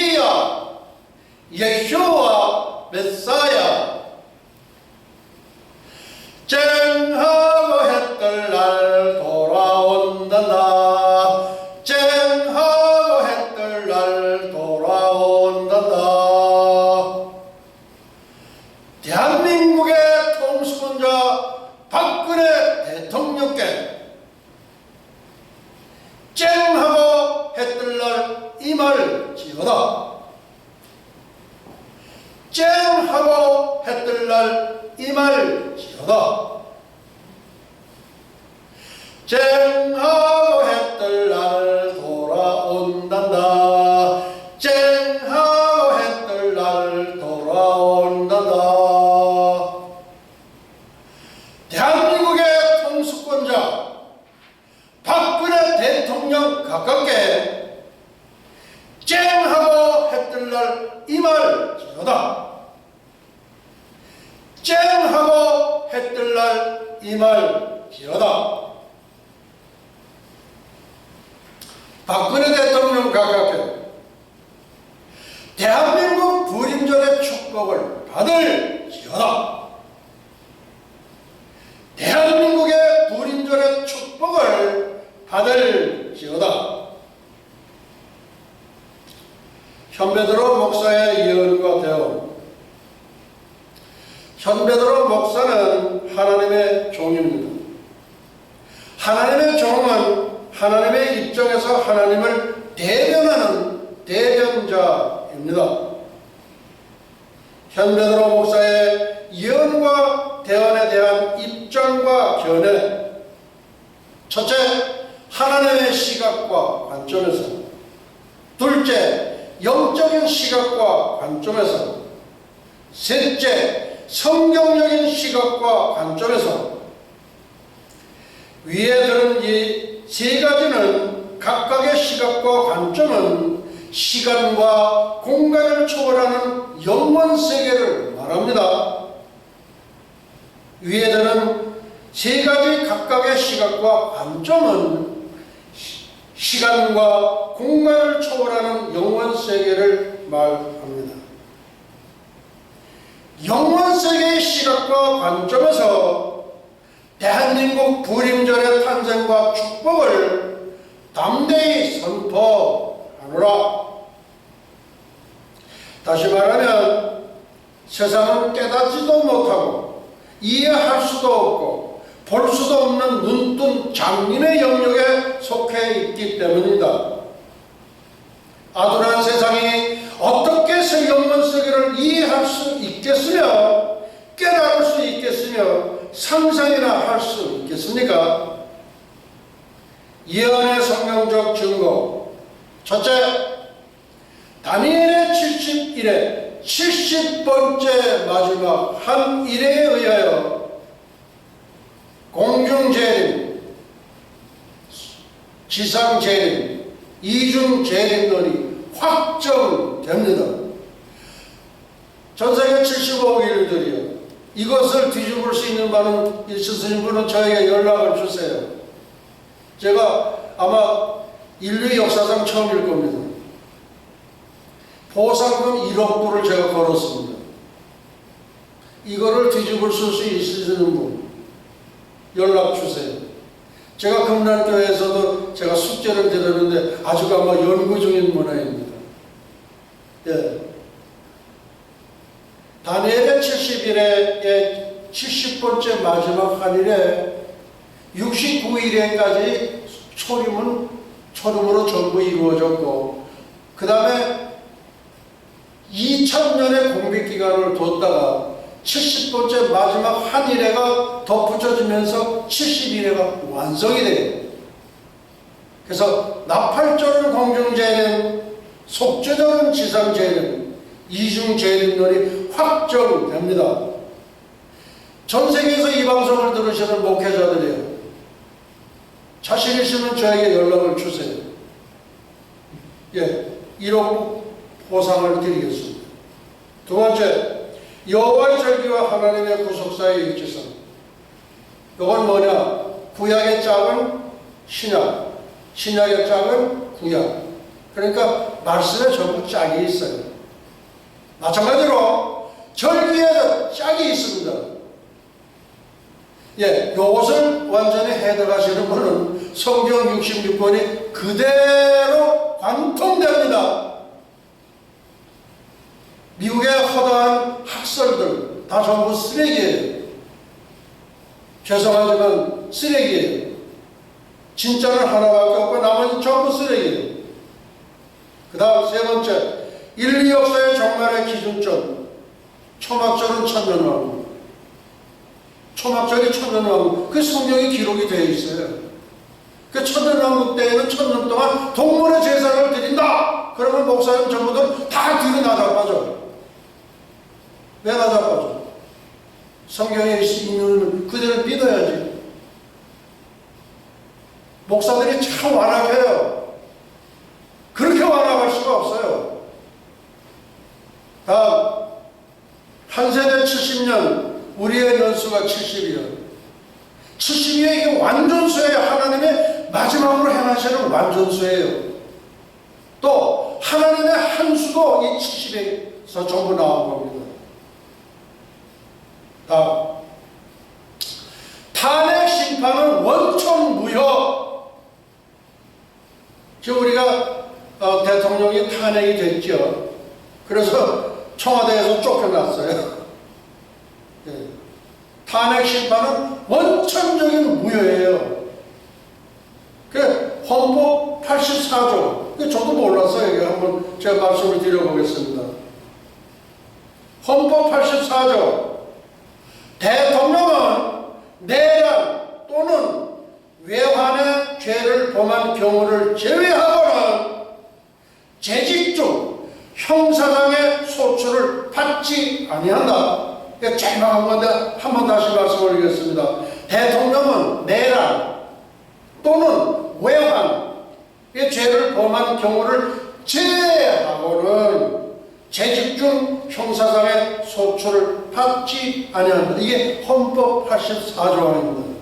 마시아, 예수와 메사야. 쨍하고 해뜰 날 돌아온단다. 쨍하고 해뜰 날 돌아온단다. 대한민국의 통수권자 박근혜 대통령께 쨍하고 해뜰 날 임할지어다. 쨍하고 해뜰 날 임할지어다. 쨍하고 해뜰 날 돌아온단다. 쨍하고 해뜰 날 돌아온단다. 대한민국의 통수권자 박근혜 대통령 가깝게 쨍하고 해뜰 날 임할지어다. 쨍하고 해뜰 날 임할지어다. 박근혜 대통령 가깝게 대한민국 부림절의 축복을 받을지어다. 대한민국의 부림절의 축복을 받을지어다. 현베드로 목사의 예언과 대언. 현베드로 목사는 하나님의 종입니다. 하나님의 종은 하나님의 입장에서 하나님을 대변하는 대변자입니다. 현베드로 목사의 예언과 대언에 대한 입장과 견해. 첫째, 하나님의 시각과 관점에서. 둘째, 영적인 시각과 관점에서. 셋째, 성경적인 시각과 관점에서. 위에 들은 이 세 가지는 각각의 시각과 관점은 시간과 공간을 초월하는 영원 세계를 말합니다. 위에 들은 세 가지 각각의 시각과 관점은 시간과 공간을 초월하는 영원 세계를 말합니다. 영원 세계의 시각과 관점에서 대한민국 부림절의 탄생과 축복을 담대히 선포하노라. 다시 말하면 세상은 깨닫지도 못하고 이해할 수도 없고 볼 수도 없는 눈뜬 장님의 영역에 속해 있기 때문이다. 아둔한 세상이 어떻게 영원 세계를 이해할 수 있겠으며 깨달을 수 있겠으며 상상이나 할 수 있겠습니까? 예언의 성경적 증거. 첫째, 다니엘의 70일에 70번째 마지막 한 일에 의하여 공중재림, 지상재림, 이중재림론이 확정됩니다. 전세계 75억 인들이요. 이것을 뒤집을 수 있는 바는 있으신 분은 저에게 연락을 주세요. 제가 아마 인류 역사상 처음일 겁니다. 보상금 1억 불을 제가 걸었습니다. 이거를 뒤집을 수 있으시는 분 연락 주세요. 제가 금란교회에서도 제가 숙제를 드렸는데 아직 아마 연구 중인 문화입니다. 예. 다니엘의 70일에 70번째 마지막 한일에 69일에까지 초림으로 전부 이루어졌고, 그 다음에 2000년의 공백기간을 뒀다가 70번째 마지막 한일회가 덧붙여지면서 71회가 완성이 돼요. 그래서 나팔절은 공중재림, 속죄절은 지상재림, 이중재림론이 확정됩니다. 전 세계에서 이 방송을 들으시는 목회자들이요, 자신 있으면 저에게 연락을 주세요. 예, 1억 보상을 드리겠습니다. 두 번째, 여호와의 절기와 하나님의 구속사의 일치성. 이건 뭐냐? 구약의 짝은 신약, 신약의 짝은 구약. 그러니까 말씀에 전부 짝이 있어요. 마찬가지로 절기에도 짝이 있습니다. 예, 이것을 완전히 해석하시는 분은 성경 66권이 그대로 관통됩니다. 미국의 허다한 학설들 다 전부 쓰레기예요. 죄송하지만 쓰레기예요. 진짜는 하나밖에 없고 나머지는 전부 쓰레기예요. 그 다음 세 번째, 인류 역사의 종말의 기준점. 초막절은 천년왕국. 초막절이 천년왕국. 그 성경에 기록이 되어 있어요. 그 천년왕국 때에는 천년 동안 동물의 제사를 드린다. 그러면 목사님 전부들 다 뒤로 나자빠져. 왜 나자빠져? 성경에 있는 그대를 믿어야지. 목사들이 참 완악해요. 그렇게 완악할 수가 없어요. 다음, 한 세대 70년, 우리의 연수가 70이요. 70이에 이게 완전수예요. 하나님의 마지막으로 행하시는 완전수예요. 또 하나님의 한 수도 이 70에서 전부 나온 겁니다. 다음, 탄핵 심판은 원천무효. 지금 우리가 대통령이 탄핵이 됐죠. 그래서 청와대에서 쫓겨났어요. 예. 탄핵 심판은 원천적인 무효예요. 그 헌법 84조. 저도 몰랐어요. 이거 한번 제가 말씀을 드려보겠습니다. 헌법 84조. 대통령은 내란 또는 외환의 죄를 범한 경우를 제외하고는 재직 중 형사상의 소출을 받지 아니한다. 이게 짤막한 건데 한 번 다시 말씀드리겠습니다. 대통령은 내란 또는 외환의 죄를 범한 경우를 제외하고는 재직 중 형사상의 소출을 받지 아니한다. 이게 헌법 84조입니다.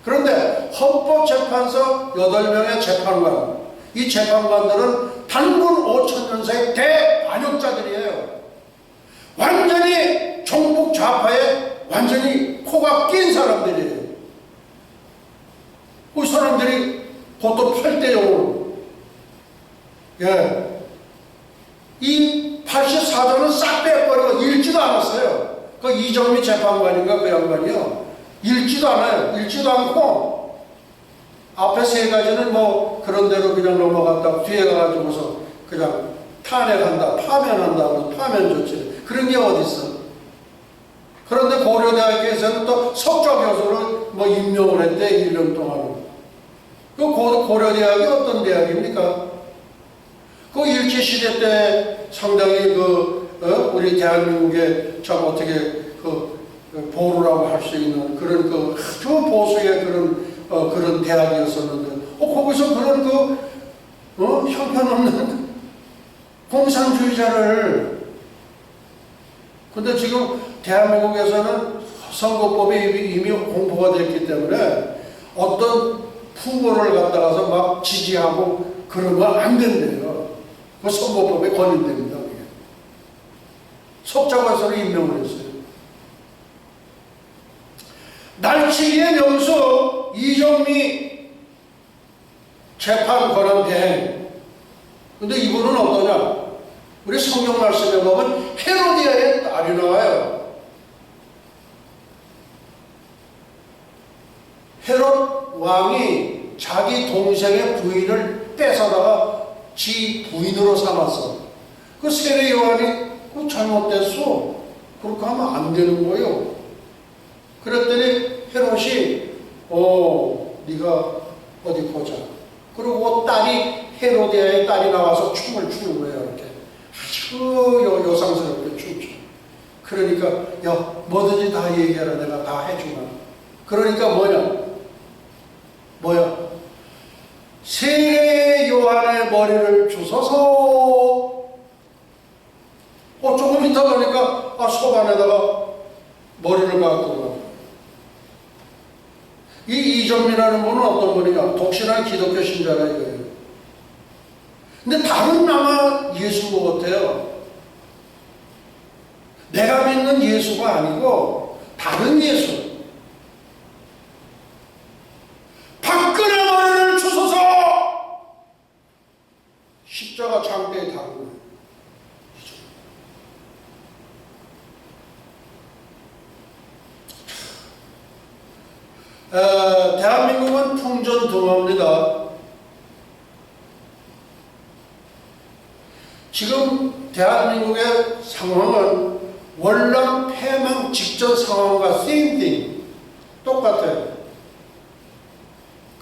그런데 헌법재판소 8명의 재판관, 이 재판관들은 단군 5천년생 대반역자들이에요. 완전히 종북 좌파에 완전히 코가 낀 사람들이에요. 그 사람들이 보통 8대 0으로. 예. 이 84조는 싹 빼버리고 읽지도 않았어요. 그 이정미 재판관인가 그 양반이요. 읽지도 않아요. 읽지도 않고 앞에 세 가지는 뭐 그런 대로 그냥 넘어갔다 뒤에 가가지고서 그냥 탄핵한다, 파면한다, 파면 조치. 그런 게 어디 있어? 그런데 고려대학에서는 또 석좌 교수를 뭐 임명을 했대. 1년 동안. 그 고려대학이 어떤 대학입니까? 그 일제시대 때 상당히 우리 대한민국에 참 어떻게 보루라고 할 수 있는 그런 아주 보수의 그런 대학이었었는데, 거기서 그런 형편없는 공산주의자를. 근데 지금 대한민국에서는 선거법이 이미 공포가 됐기 때문에 어떤 후보를 갖다가서 막 지지하고 그러면 안 된대요. 그 선거법에 권유됩니다. 석좌과서를 임명을 했어요. 날치기의 명수 이정미 재판 권한 대행. 근데 이분은 어떠냐? 우리 성경 말씀에 보면 헤로디아의 딸이 나와요. 헤롯 왕이 자기 동생의 부인을 뺏어다가 지 부인으로 삼았어. 그 세례 요한이 그거 잘못됐어. 그렇게 하면 안 되는 거예요. 그랬더니 헤롯이 네가 어디 보자. 그리고 딸이 헤로디아의 딸이 나와서 춤을 추는 거예요. 이렇게 아주 요상스럽게 춤춰. 그러니까 야 뭐든지 다 얘기하라. 내가 다 해주마. 그러니까 뭐야? 세례 요한의 머리를 주소서. 조금 있다 보니까 소반에다가 머리를 갖고 가. 이 이정미라는 분은 어떤 분이냐? 독실한 기독교 신자라 이거예요. 근데 다른 아마 예수인 것 같아요. 내가 믿는 예수가 아니고 다른 예수. 박근혜 머리를 주소서! 십자가 장대에 달고. 대한민국은 풍전등화입니다. 지금 대한민국의 상황은 월남 패망 직전 상황과 same thing, 똑같아요.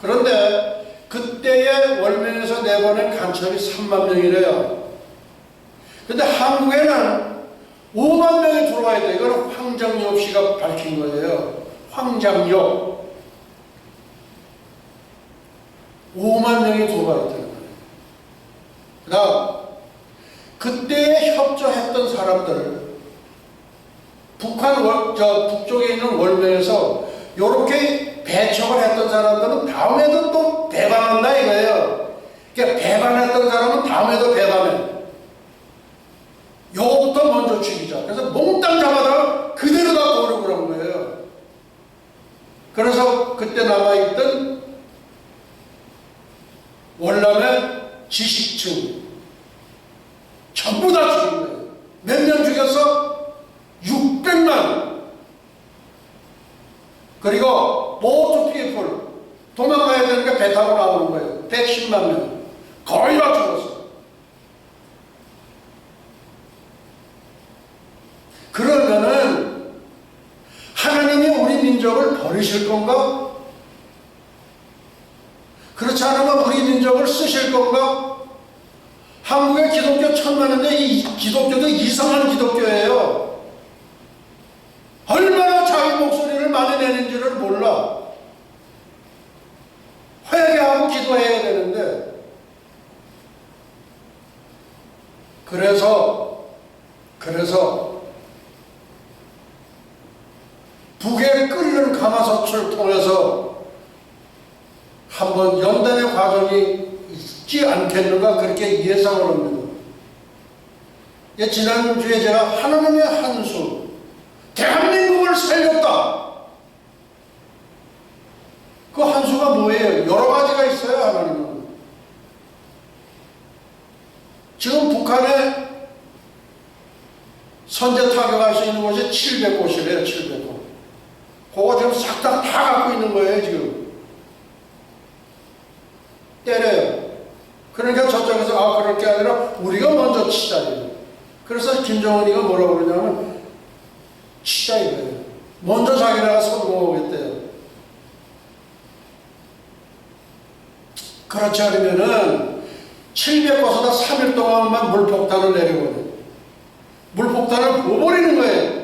그런데 그때의 월명에서 내보낸 간첩이 3만 명이래요. 근데 한국에는 5만 명이 들어와야 돼. 이거는 황장엽 씨가 밝힌 거예요. 황장엽. 5만 명이 들어와야 되는 거예요. 그 다음, 그때에 협조했던 사람들, 북쪽에 있는 월명에서 이렇게 배척을 했던 사람들은 다음에도 또 배반한다 이거예요. 그러니까 배반했던 사람은 다음에도 배반해. 요거부터 먼저 죽이자. 그래서 몽땅 잡아다가 그대로 다 도르고 그런 거예요. 그래서 그때 남아있던 월남의 지식층 전부 다 죽인 거예요. 몇 명 죽였어? 600만. 그리고 보트 피플 도망가야 되니까 배 타고 나오는 거예요. 110만 명. 거의 다 죽었어. 그러면은 하나님이 우리 민족을 버리실 건가? 그렇지 않으면 우리 민족을 쓰실 건가? 한국의 기독교 1000만인데 이 기독교도 이상한 기독교예요. 얼마나 자기 목소리를 많이 내는지를 몰라. 회개하고 기도해야 되는데. 그래서 북에 끓이는 가마솥을 통해서 한번 연단의 과정이 있지 않겠는가 그렇게 예상을 합니다. 지난주에 제가 하나님의 한수, 대한민국을 살렸다. 그 한수가 뭐예요? 여러 가지가 있어요. 하나님은 지금 북한에 선제 타격할 수 있는 곳이 700곳이래요. 700곳. 그거 지금 싹 다 갖고 있는 거예요. 지금 때려요. 그러니까 저쪽에서 그럴 게 아니라 우리가 먼저 치자. 그래서 김정은이가 뭐라고 그러냐면 치자 이거예요. 먼저 자기네가 성공하겠대요. 그렇지 않으면은 700곳에다 3일 동안만 물폭탄을 내려버려요. 물폭탄을 부어버리는 거예요.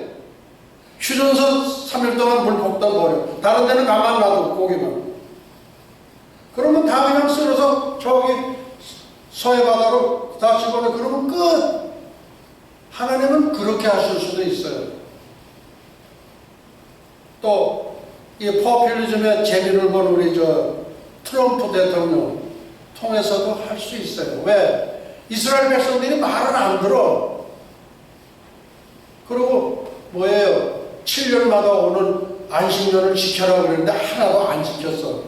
휴전선 3일 동안 물폭탄 버려. 다른 데는 가만 놔도 고기만. 그러면 다 그냥 쓸어서 저기 서해 바다로 다 집어넣어. 그러면 끝. 하나님은 그렇게 하실 수도 있어요. 또 이 포퓰리즘의 재미를 본 우리 트럼프 대통령 통해서도 할 수 있어요. 왜? 이스라엘 백성들이 말을 안 들어. 그리고 뭐예요? 7년마다 오는 안식년을 지켜라 그랬는데 하나도 안 지켰어.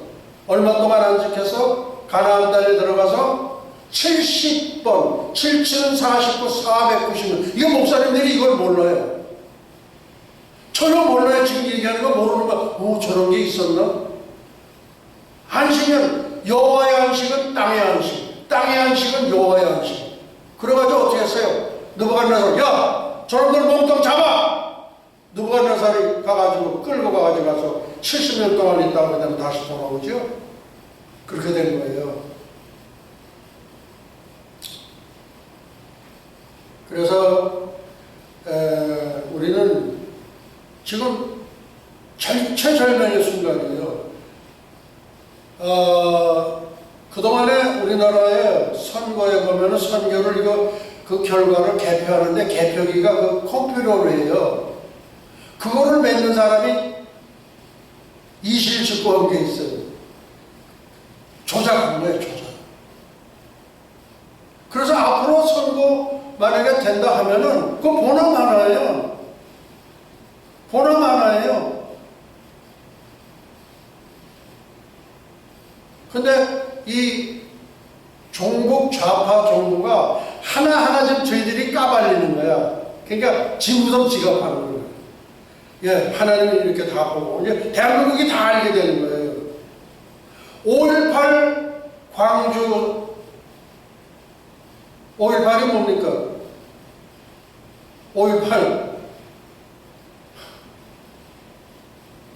얼마 동안 안 지켜서 가나안 땅에 들어가서 70번, 77은 49, 490년. 이거 목사님들이 이걸 몰라요. 전혀 몰라요. 지금 얘기하는 거 모르는 거. 저런 게 있었나? 안식년, 여호와의 안식은 땅의 안식, 땅의 안식은 여호와의 안식. 그래가지고 어떻게 했어요? 느부갓네살, 야, 저놈들 몽땅 잡아! 느부갓네살이 가가지고 끌고 가서 70년 동안 있다가 그다음에 다시 돌아오죠. 그렇게 된 거예요. 그래서 우리는 지금 절체절명의 순간이에요. 그동안에 우리나라의 선거에 보면은 선거를 그 결과를 개표하는데 개표기가 그 컴퓨터로 해요. 그거를 맺는 사람이 이실직고한 게 있어요. 조작한 거예요, 조작. 선거 만약에 된다 하면은 그거 본함 하나예요. 본함 하나예요. 근데 이 종북 좌파 정부가 하나하나 지금 저희들이 까발리는 거야. 그러니까 지무섬 지갑하는 거예요. 예, 하나님이 이렇게 다 보고 이제 대한민국이 다 알게 되는 거예요. 5.18 광주 5.18이 뭡니까? 5.18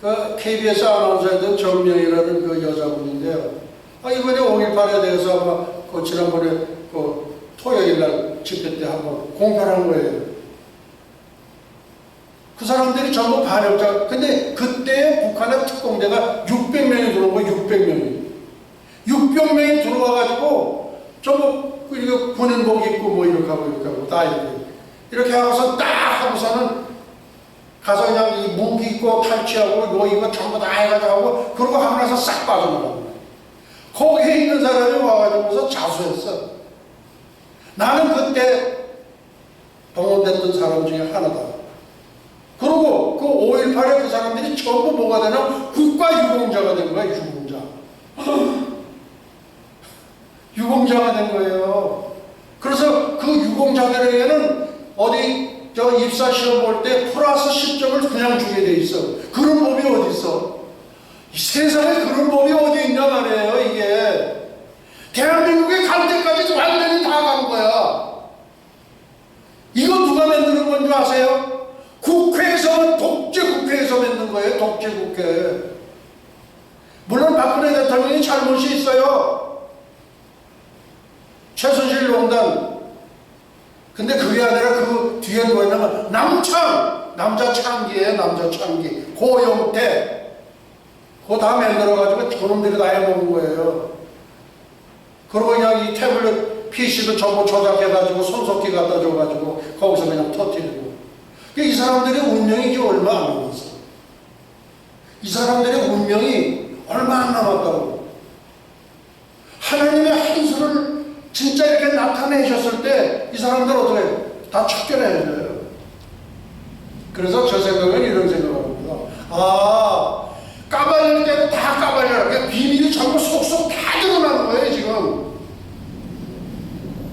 그 KBS 아나운서였던 정명이라는 그 여자분인데요. 이번에 5.18에 대해서 아마 그 지난번에 그 토요일날 집회 때 한번 공표한 거예요. 그 사람들이 전부 반역자. 근데 그때 북한의 특공대가 600명이 들어온 거예요. 600명이. 600명이 들어와가지고 전부 이거 군인복 입고 뭐 이렇게 하고 다 이렇게 하고서 딱 하고서는 가서 그냥 이 무기 입고 탈취하고 뭐 이거 전부 다 해가지고 하고 그러고 하고 나서 싹 빠져나가는 거예요. 거기에 있는 사람이 와가지고서 자수했어. 나는 그때 동원됐던 사람 중에 하나다. 그리고 그 5.18에 그 사람들이 전부 뭐가 되나? 국가유공자가 된 거야. 유공자. 유공자가 된 거예요. 그래서 그 유공자들에게는 어디 저 입사 시험 볼 때 플러스 10점을 그냥 주게 돼 있어. 그런 법이 어디 있어? 이 세상에 그런 법이 어디 있냐 말이에요. 이게 대한민국에 갈 때까지 완전히 다 간 거야. 이거 누가 만드는 건 줄 아세요? 국회에서 독재 국회에서 만든 거예요. 독재 국회. 물론 박근혜 대통령이 잘못이 있어요. 최순실 농단. 근데 그게 아니라 그 뒤에 뭐냐면 남창, 남자 창기예요. 남자 창기. 고영태. 그거 다 만들어가지고 저놈들이 다 해먹은 거예요. 그리고 그냥 이 태블릿 PC도 전부 조작해가지고 손석희 갖다 줘가지고 거기서 그냥 터뜨리고. 이 사람들의 운명이 이제 얼마 안 남았어. 이 사람들의 운명이 얼마 안 남았다고. 하나님의 한 수를 진짜 이렇게 나타내셨을 때 이 사람들 어떻게 다 쫓겨내야 돼요. 그래서 저 생각은 이런 생각을 합니다. 까발릴 때는 다 까발려라. 그러니까 비밀이 전부 속속 다 드러나는 거예요, 지금.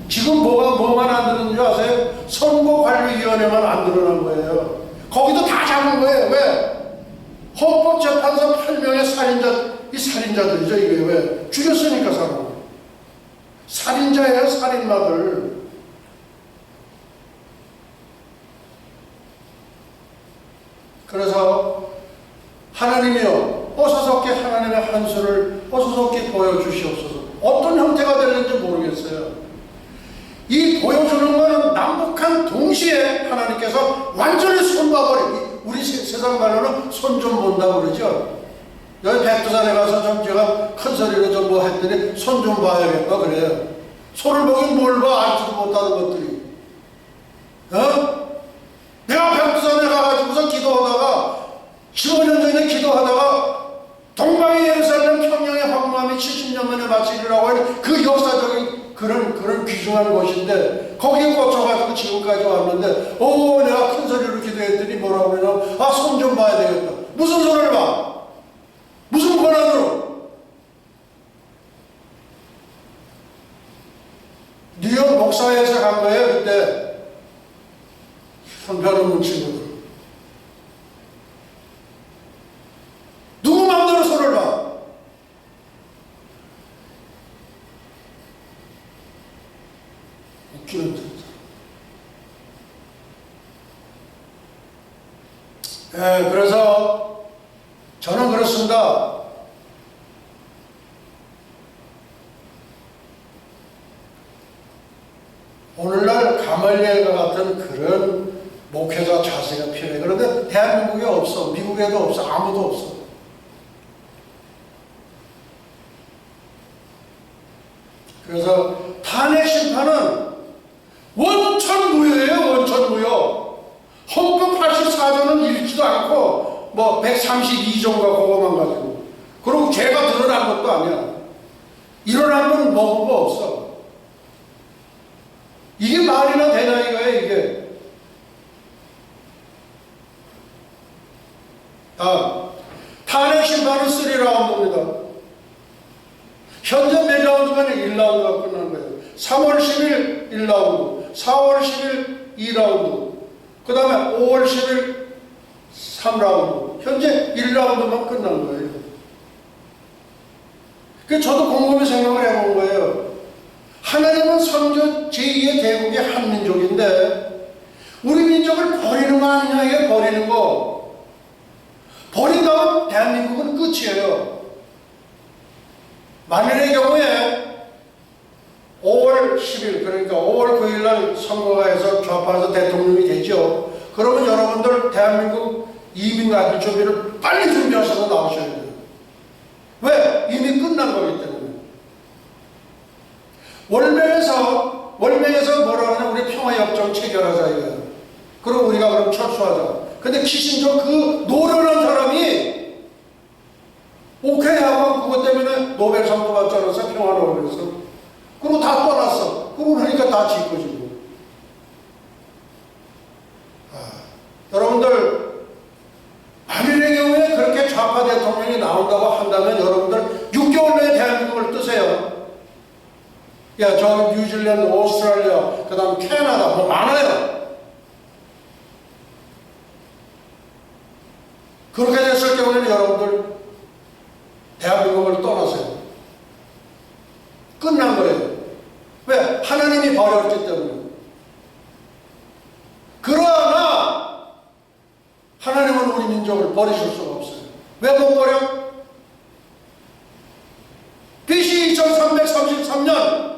지금 뭐만 안 드러나는 줄 아세요? 선거관리위원회만 안 드러난 거예요. 거기도 다 잡은 거예요. 왜? 헌법재판소 8명의 살인자들이죠, 이게 왜? 죽였으니까 사람을. 살인자예요, 살인마들. 그래서 하나님이여 어서석게 하나님의 한 수를 어서석게 보여주시옵소서. 어떤 형태가 될는지 모르겠어요. 이 보여주는 것은 남북한 동시에 하나님께서 완전히 손봐버리고, 우리 세상 말로는 손 좀 본다고 그러죠. 여기 백두산에 가서 좀 제가 큰 소리로 좀 뭐 했더니 손 좀 봐야겠다 그래요. 손을 보긴 뭘 봐. 알지도 못하는 것들이. 내가 백두산에 가가지고서 기도하다가 15년 전에 기도하다가 동방의 예루살렘 평양의 황무함이 70년 만에 마치 일어나고 하는 그 역사적인 그런 귀중한 곳인데 거기에 꽂혀가지고 지금까지 왔는데 내가 큰 소리로 기도했더니 뭐라고 그러나 손 좀 봐야 되겠다. 무슨 손을 봐? 무슨 권한으로? 뉴욕 목사회에서 간 거예요. 그때 변호문 친구들. 누구 마음대로 손을 봐? 웃기는 듯. 그래서 저는 그렇습니다. 오늘날 가말리엘과 같은 그런 목회자 자세가 필요해. 그런데 대한민국에 없어. 미국에도 없어. 아무도 없어. 그래서 탄핵 심판은 원천무효예요. 원천무효. 헌법 84조는 읽지도 않고 뭐 132조인가 그거만 가지고. 그리고 죄가 드러난 것도 아니야. 일어난 건 먹은 거 없어. 이게 말이나 되냐 이거예요, 이게. 탄핵 심판은 3라운드입니다. 현재 몇 라운드가 1라운드가 끝난 거예요. 3월 10일 1라운드, 4월 10일 2라운드, 그 다음에 5월 10일 3라운드. 현재 1라운드만 끝난 거예요. 그래서 저도 곰곰이 생각을 해본 거예요. 하나님은 선조 제2의 대국의 한민족인데 우리 민족을 버리는 거 아니냐, 이게 버리는 거. 버린다면 대한민국은 끝이에요. 만일의 경우에 5월 10일, 그러니까 5월 9일 날 선거가 해서 좌파에서 대통령이 되죠. 그러면 여러분들 대한민국 이민 가기 준비를 빨리 준비하셔서 나오셔야 돼요. 왜? 이미 끝난 거기 때문에. 월명에서 뭐라 하냐, 우리 평화협정 체결하자 이거예요. 그럼 우리가 그럼 철수하자. 근데 키신저 그 노련한 사람이 오케이 하고 그것 때문에 노벨상도 받지 않았어, 평화노벨에서. 그리고 다 떠났어. 그러고 나니까 다 짓거지고. 여러분들, 만일의 경우에 그렇게 좌파 대통령이 나온다고 한다면 여러분들 6개월 내에 대한민국을 뜨세요. 야, 저 뉴질랜드, 오스트랄리아, 그 다음 캐나다, 뭐 많아요. 그렇게 됐을 경우에는 여러분들 대한민국을 떠나세요. 끝난 거예요. 왜? 하나님이 버렸기 때문에. 그러나 하나님은 우리 민족을 버리실 수가 없어요. 왜 못 버려? BC 2333년,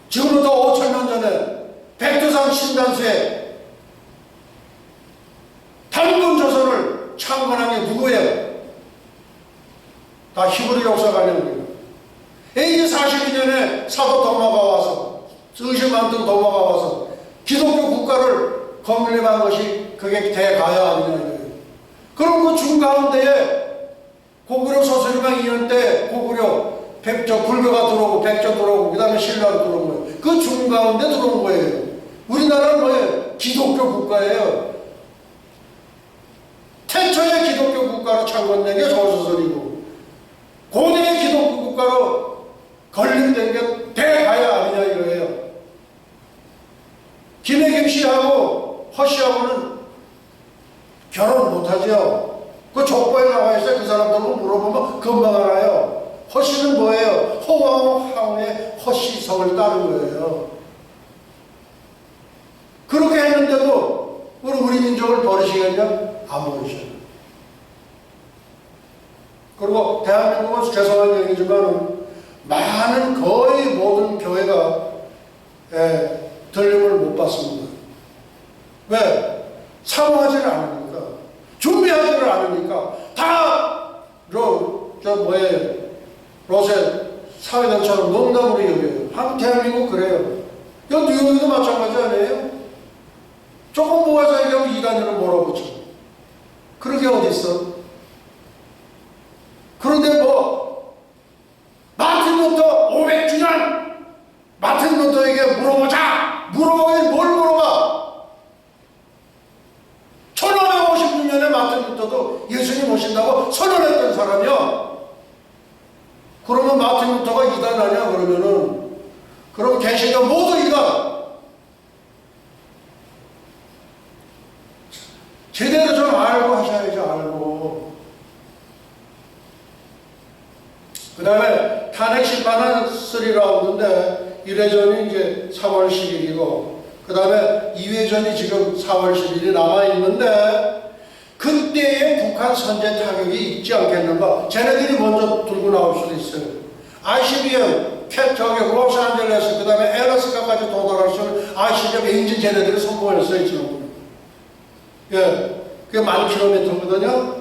지금부터 5,000년 전에 백두산 신단수에 단군 조선을 창건한 게 누구예요? 다 히브리 역사가 아닙니다. AD 42년에 사도 도마가 와서, 의심 많던 도마가 와서 기독교 국가를 건립한 것이 그게 대가야 아니냐. 그럼 그 중가운데에 고구려 소설이방 2년 때 고구려 불교가 들어오고 백조 들어오고 그 다음에 신라가 들어온 거예요. 그 중가운데 들어온 거예요. 우리나라는 뭐예요? 기독교 국가예요. 태초의 기독교 국가로 창건된 게 조선소설이고 고대의 기독교 국가로 건립된 게 대가야 아니냐 이거예요. 김해김 씨하고 허 씨하고는 결혼 못하죠. 그 족보에 나와 있어요. 그 사람들하고 물어보면 금방 알아요. 허 씨는 뭐예요? 허왕하우의 허씨성을 따른 거예요. 그렇게 했는데도 우리 민족을 버리시겠냐? 안 버리셔요. 그리고 대한민국은 죄송한 얘기지만 많은 거의 모든 교회가 들림을 못 받습니다. 왜? 사모하지를 않으니까, 준비하지를 않으니까 다 로세 사회단처럼 농담으로 여겨요. 대한민국 그래요. 여기 뉴욕도 마찬가지 아니에요? 조금 모아서 얘기하면 이단으로 몰아붙여. 그런 게 어디 있어? 그런데 마틴 루터 500주년 마틴 루터에게 물어보자. 물어보면 뭘 물어봐? 1556년에 마틴 루터도 예수님 오신다고 선언했던 사람이야. 그러면 마틴 루터가 이단 아니야? 그럼 개신교 모두 이단. 제대로 좀 알고 하셔야죠. 알고. 그 다음에 탄핵 심판은 3라운드인데 1회전이 이제 3월 10일이고 그 다음에 2회전이 지금 4월 10일이 남아있는데 그때의 북한 선제 타격이 있지 않겠는가? 쟤네들이 먼저 들고 나올 수도 있어요. ICBM, 로스앤젤레스, 그 다음에 엘라스카까지 도달할 수 있는 ICBM 엔진 쟤네들이 성공했어요. 지금. 예, 그게 10,000km거든요.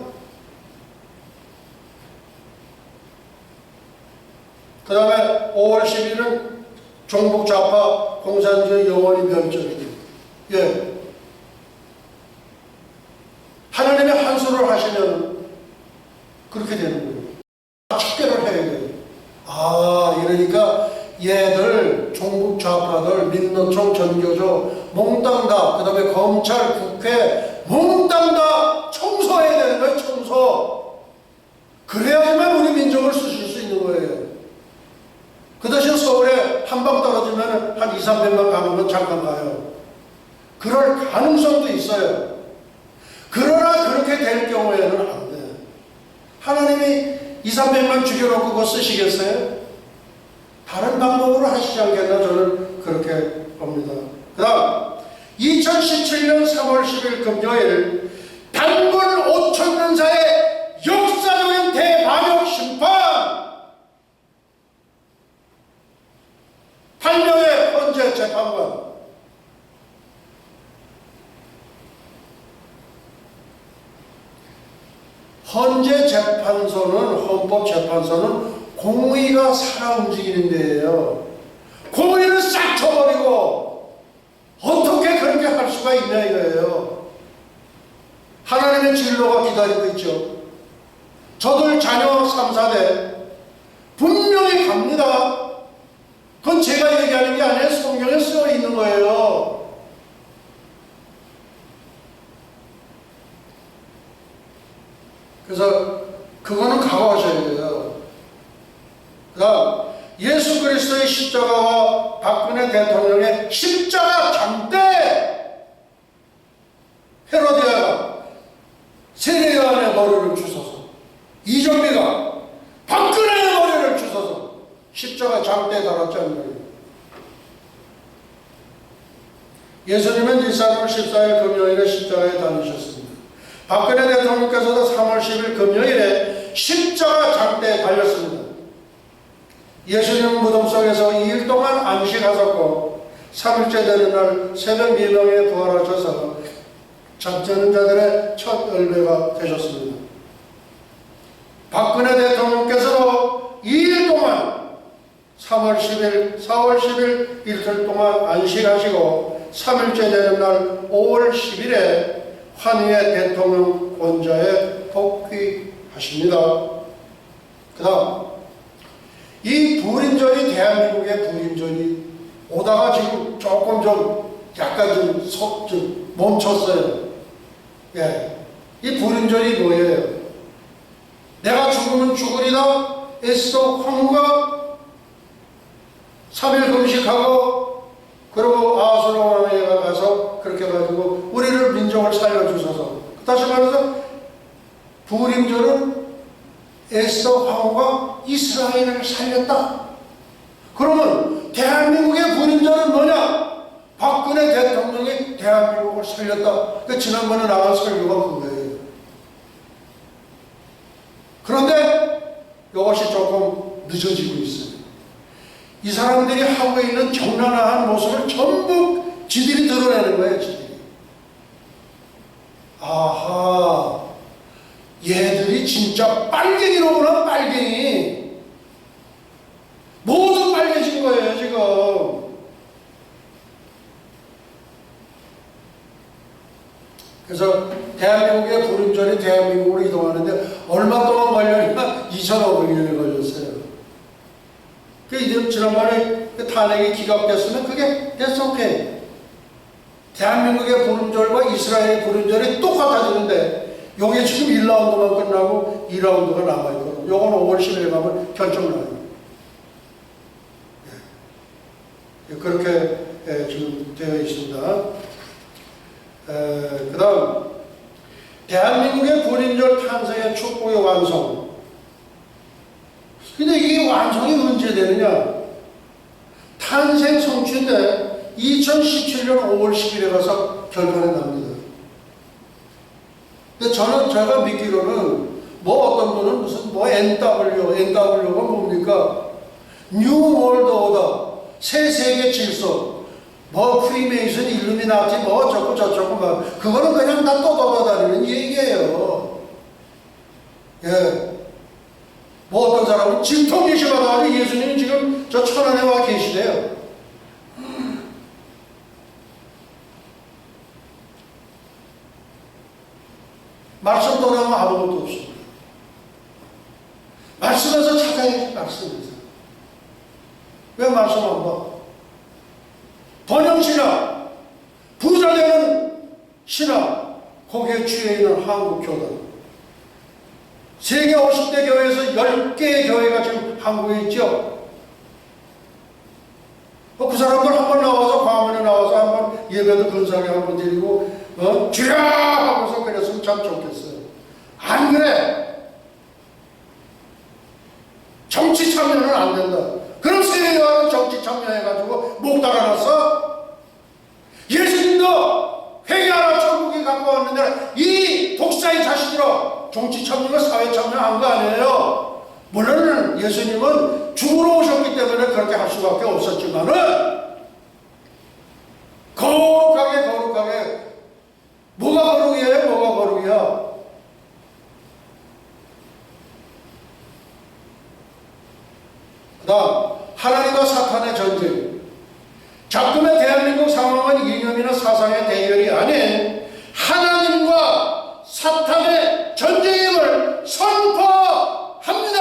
그 다음에 5월 10일은 종북 좌파 공산주의 영원히 멸절이에요. 예. 하나님의 한수를 하시면 그렇게 되는 거예요. 축제를 해야 돼요. 이러니까 얘들 종북 좌파들, 민노총, 전교조 몽땅 다, 그 다음에 검찰, 국회 몽땅 다 청소해야 되는 거예요. 청소. 그래야지만 우리 민족을 쓰실 수 있는 거예요. 그 대신 서울에 한 방 떨어지면 한 2, 300만 가는 건 잠깐 가요. 그럴 가능성도 있어요. 그러나 그렇게 될 경우에는 안 돼요. 하나님이 2, 300만 죽여놓고 그거 쓰시겠어요? 다른 방법으로 하시지 않겠나 저는 그렇게 봅니다. 그 다음 2017년 3월 10일 금요일 단군 5,000년사의 역사적인 대방역 심판 8명의 헌재 재판관 헌재 재판소는 헌법재판소는 공의가 살아 움직이는 데예요. 공의를 싹 쳐버리고 어떻게 그렇게 할 수가 있냐 이거예요. 하나님의 진로가 기다리고 있죠. 저들 자녀 3, 4대 분명히 갑니다. 그건 제가 얘기하는 게 아니에요. 성경에 쓰여 있는 거예요. 그래서 그거는 각오하셔야 돼요. 그 다음 예수 그리스도의 십자가와 박근혜 대통령의 십자가 장대 헤로디아가 세례요한의 머리를 주워서 이정미가 박근혜의 머리를 주워서 십자가 장대에 달았잖아요. 예수님은 이 3월 14일 금요일에 십자가에 달리셨습니다. 박근혜 대통령께서도 3월 10일 금요일에 십자가 장대에 달렸습니다. 예수님은 무덤 속에서 2일 동안 안식하셨고 3일째 되는 날 새벽 4명에 부활하셔서 잠자는 자들의 첫 열매가 되셨습니다. 박근혜 대통령께서도 2일 동안 3월 10일, 4월 10일 이틀 동안 안식하시고 3일째 되는 날 5월 10일에 환희의 대통령 권좌에 복귀하십니다. 그 다음 이 불임절이 대한민국의 불임절이 오다가 지금 조금 좀 약간 좀 멈췄어요. 예. 이 불임절이 뭐예요? 내가 죽으면 죽으리라 에스더 황후가 3일 금식하고 그리고 아하수로 왕에게 가서 그렇게 가지고 우리를 민족을 살려주셔서 다시 말해서 불임절은 에스더 황후가 이스라엘을 살렸다. 그러면 대한민국의 불임절은 뭐냐? 박근혜 대통령이 대한민국을 살렸다. 그러니까 지난번에 나간 설교가 그거예요. 그런데 이것이 조금 늦어지고 있어요. 이 사람들이 하고 있는 격란한 모습을 전부 지들이 드러내는 거예요. 지들이. 아하, 얘들이 진짜 빨갱이로구나. 빨갱이. 모두 빨개진 거예요 지금. 그래서 대한민국의 불임절이 대한민국으로 이동하는데 얼마 동안 걸렸냐? 2,500년이 걸렸어요. 그 지난번에 그 탄핵이 기각됐으면 그게 that's okay. 대한민국의 불임절과 이스라엘의 불임절이 똑같아지는데 요게 지금 1라운드만 끝나고 2라운드가 남아있거든요. 요건 5월 10일에 가면 결정나요. 그렇게 지금 되어 있습니다. 그 다음 대한민국의 불임절 탄생의 축복의 완성. 근데 이게 완성이 언제 되느냐? 탄생 성취인데 2017년 5월 10일에 가서 결판이 납니다. 근데 제가 믿기로는 어떤 분은 무슨 NW가 뭡니까? 뉴 월드 오더, 새 세계 질서, 프리메이슨, 일루미나티, 어쩌고 저쩌고 그거는 그냥 다 떠돌아다니는 얘기예요. 예. 어떤 사람은 진통계시 받아가지고 예수님이 지금 저 천안에 와 계시대요. 말씀 떠나면 아무것도 없습니다. 말씀에서 찾아야지. 말씀에서. 왜 말씀 안 봐? 좋은 신학, 부자 되는 신학, 거기에 취해 있는 한국교단. 세계 50대 교회에서 10개의 교회가 지금 한국에 있죠. 그 사람들 한번 나와서, 광화문에 나와서 한번 예배도 근사하게 한번 드리고, 주여! 하면서 그랬으면 참 좋겠어요. 안 그래! 정치 참여는 안 된다. 그럼 세계화는 정치 참여해가지고 목 달아놨어? 예수님도 회개하라 천국에 갖고 왔는데 이 독사의 자식들아, 정치 참여가 사회 참여한 거 아니에요? 물론 예수님은 죽으러 오셨기 때문에 그렇게 할 수밖에 없었지만은 거룩하게 뭐가 거룩이에요? 뭐가 거룩이야? 그 다음 하나님과 사탄의 전쟁. 자꾸만 대한민국 상황은 이념이나 사상의 대결이 아닌 하나님과 사탄의 전쟁임을 선포합니다.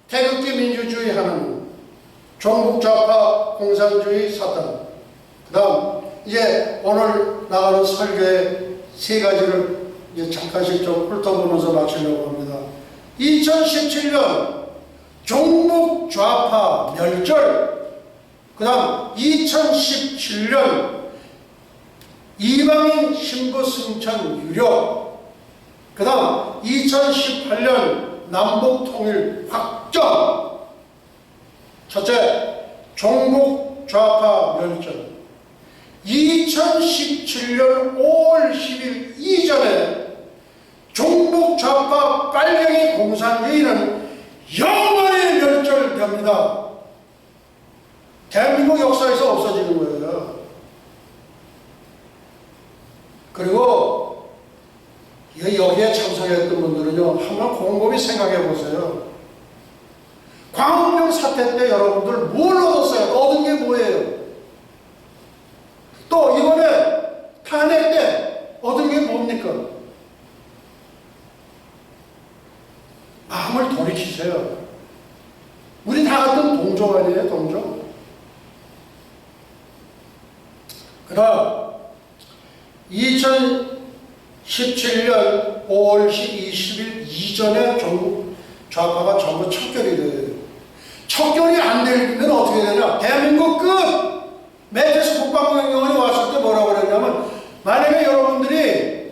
태극기 민주주의 하나님, 종북좌파 공산주의 사탄. 그 다음 이제 오늘 나가는 설교의 세 가지를 이제 잠깐씩 좀 훑어보면서 마치려고 합니다. 2017년 종북좌파 멸절, 그 다음 2017년 이방인 신부 승천 유력, 그 다음 2018년 남북통일 확정. 첫째, 종북좌파 멸절. 2017년 5월 10일 이전에 종북좌파 빨갱이 공산주의는 영원히 멸절됩니다. 대한민국 역사에서 없어지는 거예요. 그리고 여기에 참석했던 분들은요, 한번 곰곰이 생각해 보세요. 광우병 사태 때 여러분들 뭘 얻었어요? 얻은 게 뭐예요? 또 이번에 탄핵 때 얻은 게 뭡니까? 마음을 돌이키세요. 우리 다 같은 동족 아니에요? 동족? 그 다음 2017년 5월 20일 이전에 전국 좌파가 전부 척결이 돼요. 척결이 안 되면 어떻게 되냐? 대한민국 끝! 매트스 국방부행정원이 왔을 때 뭐라고 그랬냐면, 만약에 여러분들이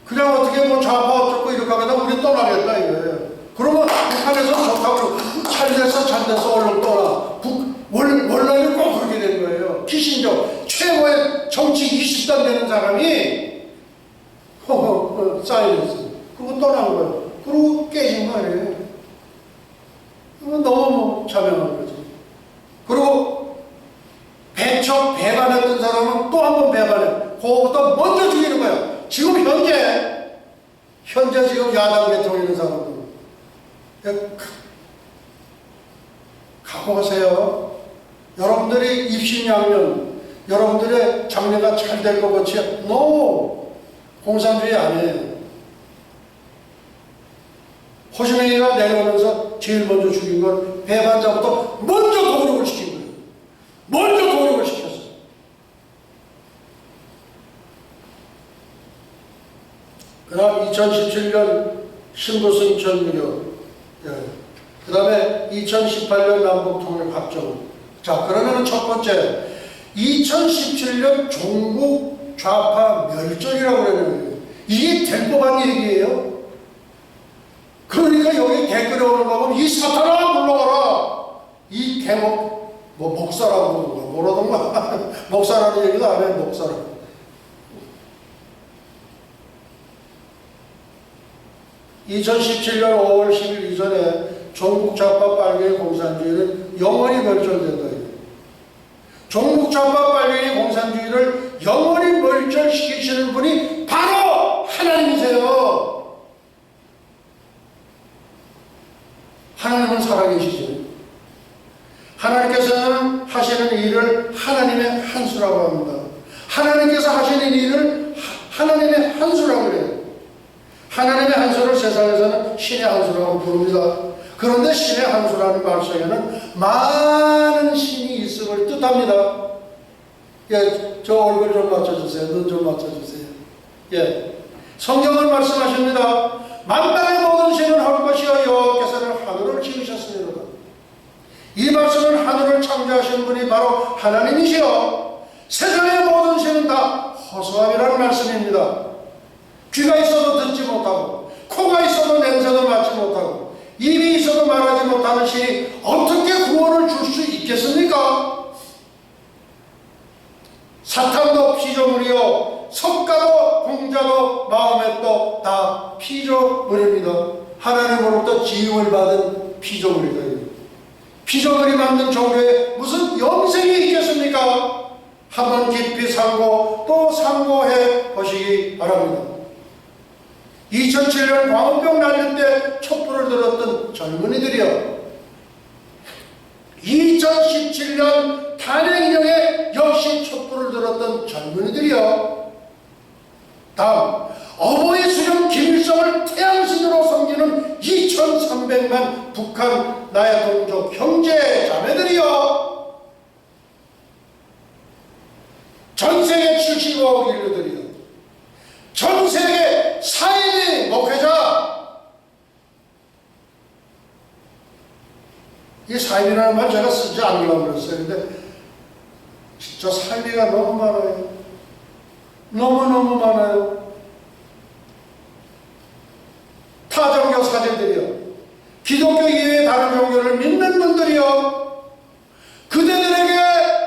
그냥 어떻게 뭐 좌파 어쩌고 이렇게 하다 우리 떠나겠다 이거예요. 그러면 북한에서 좋다고 잘됐어 얼른 떠나. 원래는 꼭 그렇게 된 거예요. 키신저 최고의 정치 20단 되는 사람이 사인했어. 그거 떠난 거예요. 그러고 깨진 거 아니에요. 너무 자명한 거지. 그리고 배반했던 사람은 또 한 번 배반해. 그거보다 먼저 죽이는 거야. 지금 현재 지금 야당 계통에 있는 사람들 각오하세요. 여러분들이 입신양면, 여러분들의 장래가 잘 될 것 같이 NO! 공산주의 아니에요. 호시맹이가 내려오면서 제일 먼저 죽인 건 배반자부터 먼저 도륙을 시킨 거예요. 먼저 도륙을 시켰어요. 그 다음 2017년 신부승천 유력, 그 다음에 2018년 남북통일 확정. 자, 그러면 첫 번째 2017년 종북 좌파 멸절이라고 그러는 거예요. 이게 될 법한 얘기예요. 그러니까 여기 댓글에 오는 거 보면 이 사탄아 물러가라. 이 개목 목사라고 뭐라던가 목사라는 얘기도 안 해요. 목사라. (2017년 5월 10일) 이전에 종북좌파 빨갱이 공산주의는 영원히 멸절된다. 종북좌파 빨갱이 공산주의를 영원히 멸절시키시는 분이 바로 하나님이세요. 하나님은 살아계시죠. 하나님께서는 하시는 일을 하나님의 한수라고 합니다. 하나님께서 하시는 일을 하나님의 한수라고 그래요. 하나님의 한수를 세상에서는 신의 한수라고 부릅니다. 그런데 신의 한 수라는 말씀에는 많은 신이 있음을 뜻합니다. 예, 저 얼굴 좀 맞춰주세요. 눈 좀 맞춰주세요. 예, 성경은 말씀하십니다. 만방의 모든 신은 할 것이여 여호와께서는 하늘을 지으셨으리로다. 이 말씀은 하늘을 창조하신 분이 바로 하나님이시여 세상의 모든 신은 다 허수아비라는 말씀입니다. 귀가 있어도 듣지 못하고 코가 있어도 냄새도 맡지 못하고 입이 있어도 말하지 못하는 신이 어떻게 구원을 줄 수 있겠습니까? 사탄도 피조물이요 석가도 공자도 마음에도 다 피조물입니다. 하나님으로부터 지음을 받은 피조물이다. 피조물이 만든 종교에 무슨 영생이 있겠습니까? 한번 깊이 상고 또 상고해 보시기 바랍니다. 2007년 광우병 날릴 때 촛불을 들었던 젊은이들이요, 2017년 탄핵령에 역시 촛불을 들었던 젊은이들이요, 다음 어버이 수령 김일성을 태양신으로 섬기는 2300만 북한 나의 동족 형제 자매들이요, 전세계 75억 인류들이요, 전세계 사이비 목회자. 이 사이비라는 말 제가 쓰지 않으려고 그랬어요. 근데 진짜 사이비가 너무 많아요. 너무너무 많아요. 타종교 사제들이요, 기독교 이외의 다른 종교를 믿는 분들이요, 그대들에게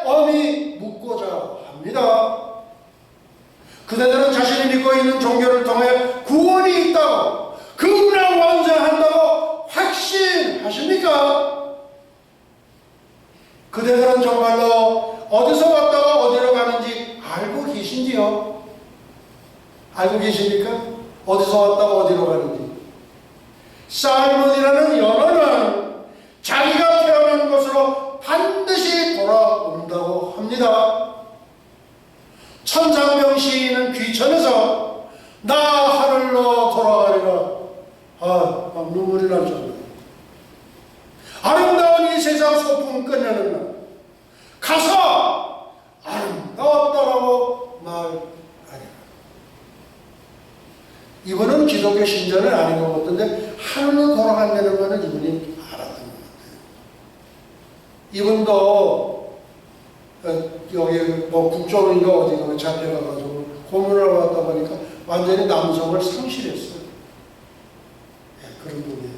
엄히 묻고자 합니다. 그대들은 자신이 믿고 있는 종교를 통해 구원이 있다고, 극락 완성한다고 확신하십니까? 그대들은 정말로 어디서 왔다가 어디로 가는지 알고 계신지요? 알고 계십니까? 어디서 왔다가 어디로 가는지. 살몬이라는 연어는 자기가 태어난 곳으로 반드시 돌아온다고 합니다. 천상병 시인은 귀천에서 나 하늘로 돌아가리라. 막 눈물이 날 정도예요. 아름다운 이 세상 소풍 끝내는 날 가서 아름다웠다라고 말하리라. 이분은 기독교 신자는 아닌 것 같은데 하늘로 돌아간다는 것은 이분이 알았던 것 같아요. 이분도 여기 뭐 국정인가 어디가 잡혀가가지고 고문을 왔다 보니까 완전히 남성을 상실했어요. 네, 그런 분이에요.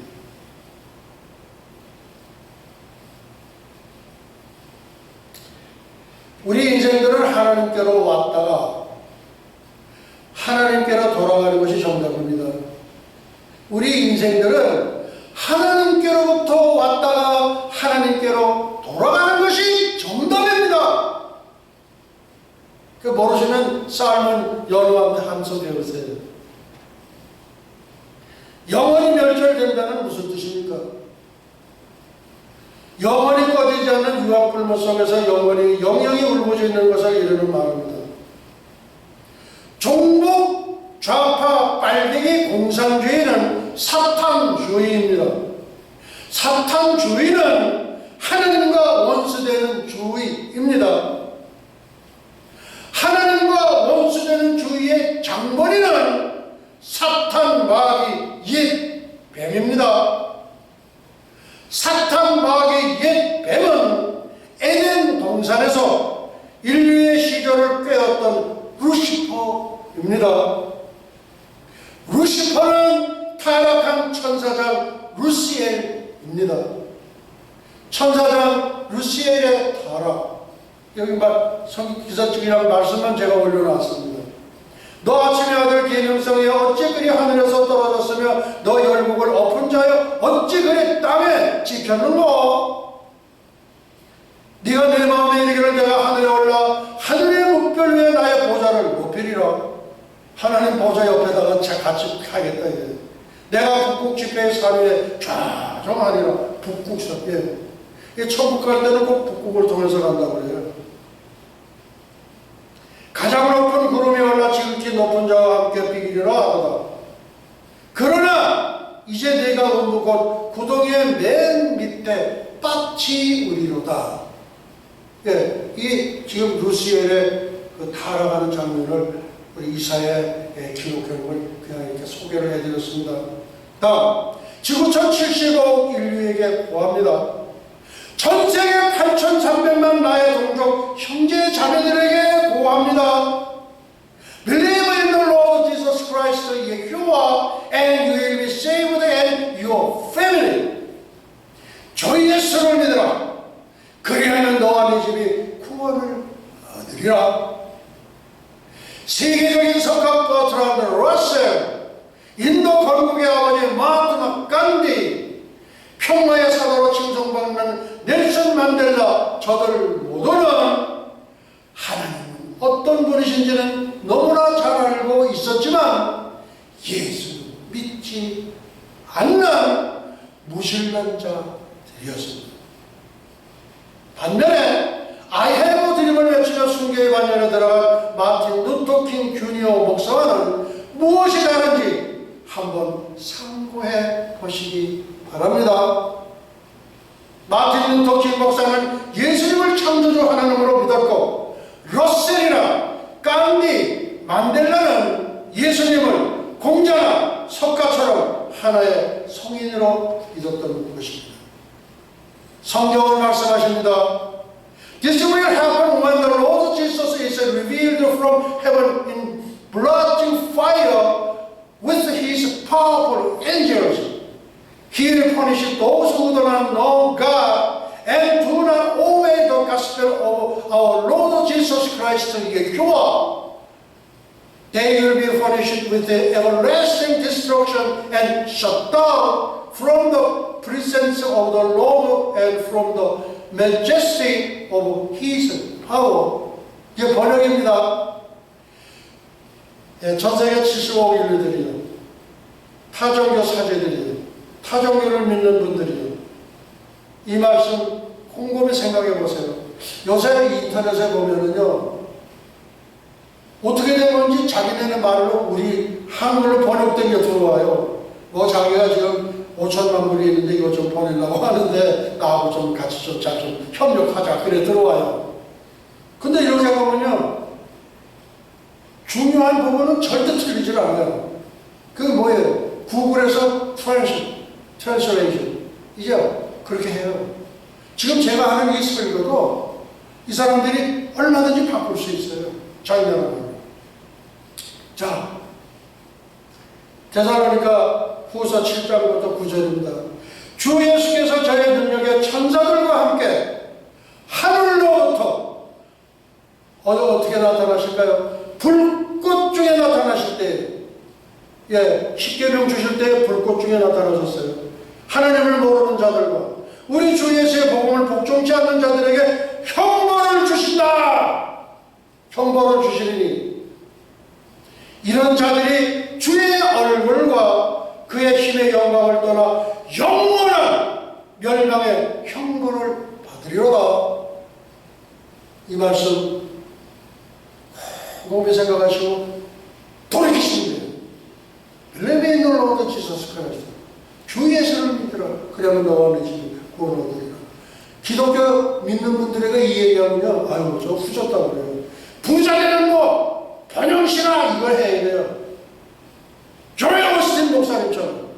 우리 인생들은 하나님께로 왔다가 하나님께로 돌아가는 것이 정답입니다. 우리 인생들은 하나님께로부터 왔다가 하나님께로 돌아가는 것이 정답입니다. 그 모르시면 삶은 연호한테 한소 배우세요. 영원히 멸절된다는 무슨 뜻입니까? 영원히 꺼지지 않는 유황불물 속에서 영원히 영영이 울부짖어 있는 것을 이루는 말입니다. 종북, 좌파, 빨갱이, 공산주의는 사탄주의입니다. 사탄주의는 하나님과 원수되는 주의입니다. 하나님과 원수되는 주의의 장본인은 사탄 마귀 옛 뱀입니다. 사탄 마귀 옛 뱀은 에덴 동산에서 인류의 시절을 꿰었던 루시퍼입니다. 루시퍼는 타락한 천사장 루시엘입니다. 천사장 루시엘의 타락, 여기 기사증이라는 말씀만 제가 올려놨습니다. 너 아침의 아들 계명성이여 어찌 그리 하늘에서 떨어졌으며 너 열국을 엎은 자여 어찌 그리 땅에 지켰는고? 네가 내 마음에 이르기를 내가 하늘에 올라 하늘의 묵별 위에 나의 보좌를 높이리라. 하나님 보좌 옆에다가 같이 하겠다. 내가 북극 지폐의 산 위에 좌정하리라. 북극선. 천국 갈 때는 꼭 북극을 통해서 간다고 그래요. 가장 높은 구름이 올라 지극히 높은 자와 함께 비기리라 하도다. 그러나 이제 내가 온 곳 구덩이의 이 지금 루시엘의 그 타락하는 장면을 우리 이사야에 기록한 걸 그냥 이렇게 소개를 해드렸습니다. 다음, 지구촌 70억 인류에게 고합니다. 전 세계 8,300만 나의 동족 형제 자매들에게 고합니다. Believe in the Lord Jesus Christ, Yeshua, and you will be saved and your family. 주 예수를 믿으라. 그리하면 너와 네 집이 구원을 얻으리라. 세계적인 석학 버트란드 러셀, 인도 건국의 아버지 마하트마 간디, 평화의 사도로 칭송받는 넬슨 만델라, 저들 모두는 하나님은 어떤 분이신지는 너무나 잘 알고 있었지만 예수 믿지 않는 무신론자들이었습니다. 반면에 I have 드림을 외치며 순교의 반열에 들어간 마틴 루터킹 주니어 목사와는 무엇이 다른지 한번 참고해 보시기 바랍니다. 마틴 루터킹 목사는 예수님을 창조주 하나님으로 믿었고, 러셀이나 간디, 만델라는 예수님을 공자나 석가처럼 하나의 성인으로 믿었던 것입니다. 성경은 말씀하십니다. This will happen when the Lord Jesus is revealed from heaven in blazing fire with his powerful angels. He will punish those who do not know God and do not obey the gospel of our Lord Jesus Christ, Yeshua. They will be punished with the everlasting destruction and shut down from the presence of the Lord and from the majesty of his power. 이게 번역입니다. 전 세계 75억 인류들이요, 타종교 사제들이요, 타종교를 믿는 분들이요, 이 말씀 곰곰이 생각해 보세요. 요새 인터넷에 보면은요, 어떻게 된 건지 자기네는 말로 우리 한글로 번역된 게 들어와요. 뭐 자기가 지금 5천만 불이 있는데 이거 좀 보내려고 하는데 나하고 좀 같이 좀 협력하자, 그래 들어와요. 근데 이렇게 보면요, 중요한 부분은 절대 틀리질 않아요. 그게 뭐예요? 구글에서 트랜스레이션 이제 그렇게 해요. 지금 제가 하는 이 설교도 이 사람들이 얼마든지 바꿀 수 있어요. 자기네는. 자, 데살로니가 후서 7장부터 9절입니다. 주 예수께서 저의 능력에 천사들과 함께 하늘로부터 어떻게 나타나실까요? 불꽃 중에 나타나실 때, 예, 십계명 주실 때 불꽃 중에 나타나셨어요. 하나님을 모르는 자들과 우리 주 예수의 복음을 복종치 않는 자들에게 형벌을 주신다. 형벌을 주시리니 이런 자들이 주의 얼굴과 그의 힘의 영광을 떠나 영원한 멸망의 형벌을 받으리로다. 이 말씀 곰곰이 생각하시고 돌이키시면 돼요. Believe in the Lord Jesus Christ. 주 예수를 믿으라. 그러면 너와 내 집이 구원을 얻으리라. 기독교 믿는 분들에게 이 얘기하면요, 아유 저 후졌다고 그래요. 부자되는 뭐 번영시나 이걸 해야 돼요. 조엘 오스틴 목사님처럼.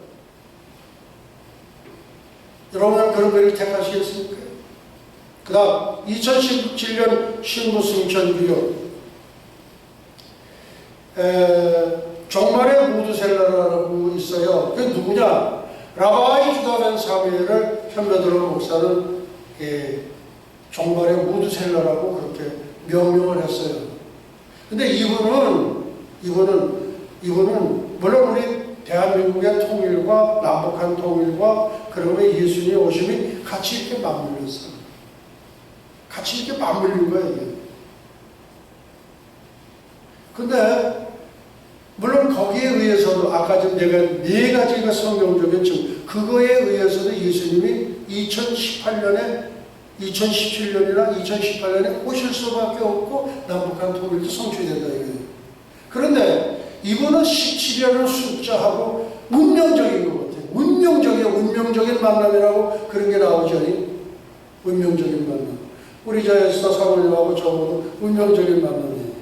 여러분은 그런 거를 택하시겠습니까? 그 다음 2017년 신부 승천 비교, 종말의 무드셀러라고 있어요. 그게 누구냐? 라바이 주다벤 사무엘을 현배들어 목사는 종말의 무드셀러라고 그렇게 명명을 했어요. 근데 이분은 물론 우리 대한민국의 통일과 남북한 통일과 그러면 예수님의 오심이 같이 이렇게 맞물렸어요. 같이 이렇게 맞물린 거예요, 이게. 근데 물론 거기에 의해서도 아까 좀 내가 네 가지가 성경적인 즉 그거에 의해서도 예수님이 2017년이나 2018년에 오실 수밖에 없고 남북한 통일도 성취된다 이거예요. 그런데 이분은 17년을 숫자하고 운명적인 것 같아요. 운명적인 만남이라고 그런 게 나오죠. 운명적인 만남. 우리 저 에스더 사모님하고 저하고도 운명적인 만남이.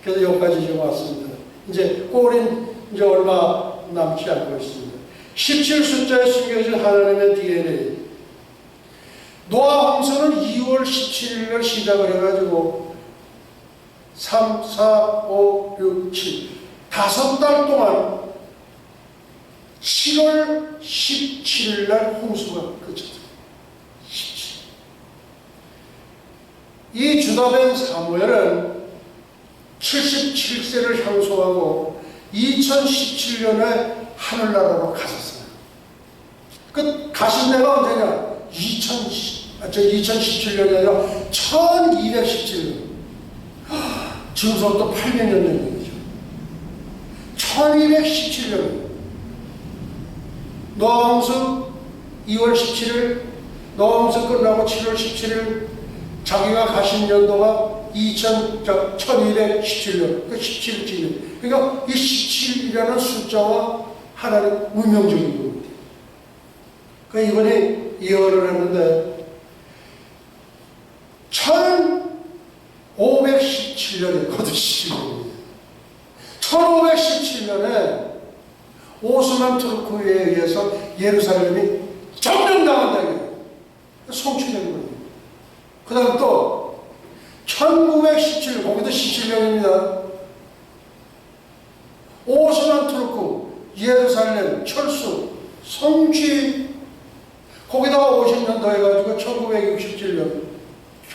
그래서 여기까지 지금 왔습니다. 이제 꼴인 이제 얼마 남지 않고 있습니다. 17 숫자에 숨겨진 하나님의 DNA. 노아 홍수는 2월 17일을 시작을 해가지고 3, 4, 5, 6, 7 5달 동안 7월 17일 날 홍수가 끝이다. 17. 이 주다된 사무엘은 77세를 향수하고 2017년에 하늘나라로 가셨어요. 그 가신 데가 언제냐? 2017년이 아니라 1217년. 지금서부터 800년 전 얘기죠. 1217년. 노아홍수 2월 17일, 노아홍수 끝나고 7월 17일, 자기가 가신 연도가 1217년, 그 17일. 그러니까 이 17이라는 숫자와 하나님 운명적인 겁니다. 그러니까 이번에 예언을 했는데 1517년에 거두시는 1517년에 오스만 투르크에 의해서 예루살렘이 점령당한다. 성취된 거예요. 그 다음 또 1917년, 거기도 17년입니다. 오스만 투르크 예루살렘 철수 성취, 거기다가 50년 더 해가지고 1967년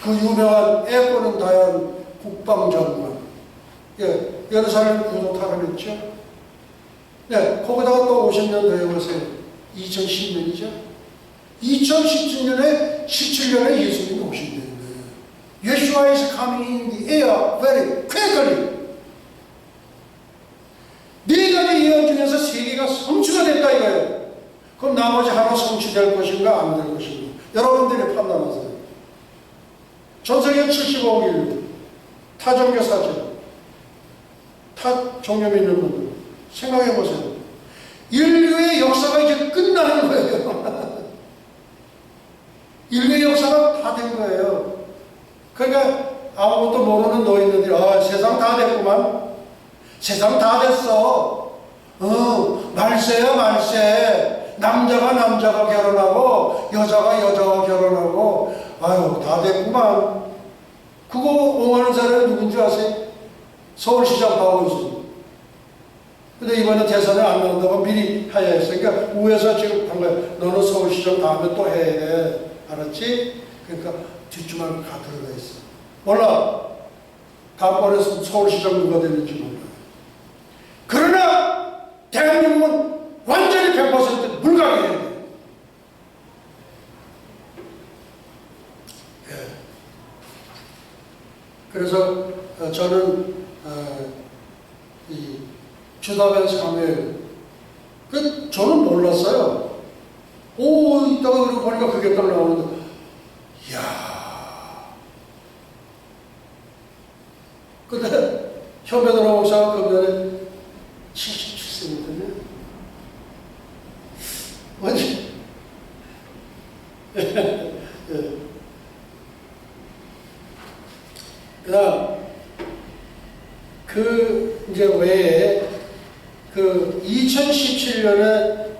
그 유명한 애꼬는 다얀 국방장관, 예루살렘 구도 탈환했죠. 거기다가 또 50년 더 해보세요. 2010년이죠. 2017년에 17년에 예수님이 오신다는 거예요. Yeshua is coming in the air very quickly. 네 가지 예언 중에서 세 개가 성취가 됐다 이거예요. 그럼 나머지 하나 성취될 것인가 안 될 것인가? 여러분들이 판단하세요. 전 세계 75억 인류, 타종교 사제, 타 종교 믿는 분들 생각해 보세요. 인류의 역사가 이제 끝나는 거예요. 인류의 역사가 다 된 거예요. 그러니까 아무것도 모르는 노인들이 세상 다 됐구만. 세상 다 됐어. 말세야 말세. 남자가 결혼하고 여자가 결혼하고 아유 다 됐구만. 그거 옹호하는 사람이 누군지 아세요? 서울시장 박원순. 근데 이번에 대선에 안 나온다고 미리 하야 했어요. 그러니까 우에서 지금 한 거야. 너는 서울시장 다음에 또 해야 돼. 알았지? 그러니까 뒷주말 가 들어가 있어. 몰라. 다음번에 서울시장 누가 되는지 몰라. 그러나 대한민국은 완전히 100% 물가게 해야 돼. 그래서 저는 이 주다벤 사무엘 저는 몰랐어요. 이따가 그러고 보니까 그게 딱 나오는데 이야. 근데 현배도라 목사가 그 전에 77세거든요. 뭐지? 그 다음, 이제 외에, 2017년에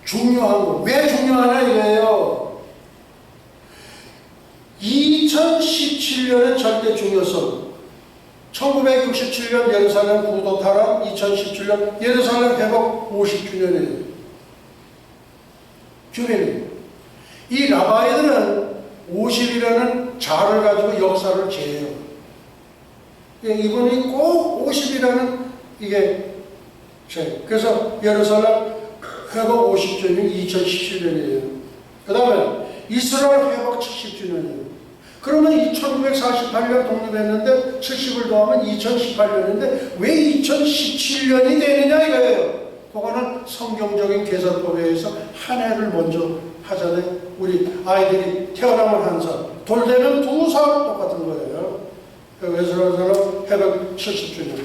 중요한 거, 왜 중요하냐 이거예요. 2017년의 절대 중요성. 1967년 예루살렘 구도 탈환, 2017년 예루살렘 회복 50주년이에요. 주민이. 이 라바이들은 50이라는 자를 가지고 역사를 재해요. 이분이 꼭 50이라는 이게 그래서 예루살렘 회복 50주년이 2017년이에요. 그 다음에 이스라엘 회복 70주년이에요. 그러면 1948년 독립했는데 70을 더하면 2018년인데 왜 2017년이 되느냐 이거예요. 그거는 성경적인 계산법에 의해서 한 해를 먼저 하잖아요. 우리 아이들이 태어나면 한 살, 돌 되면 2살 똑같은 거예요. 외술하는 회복 70주년.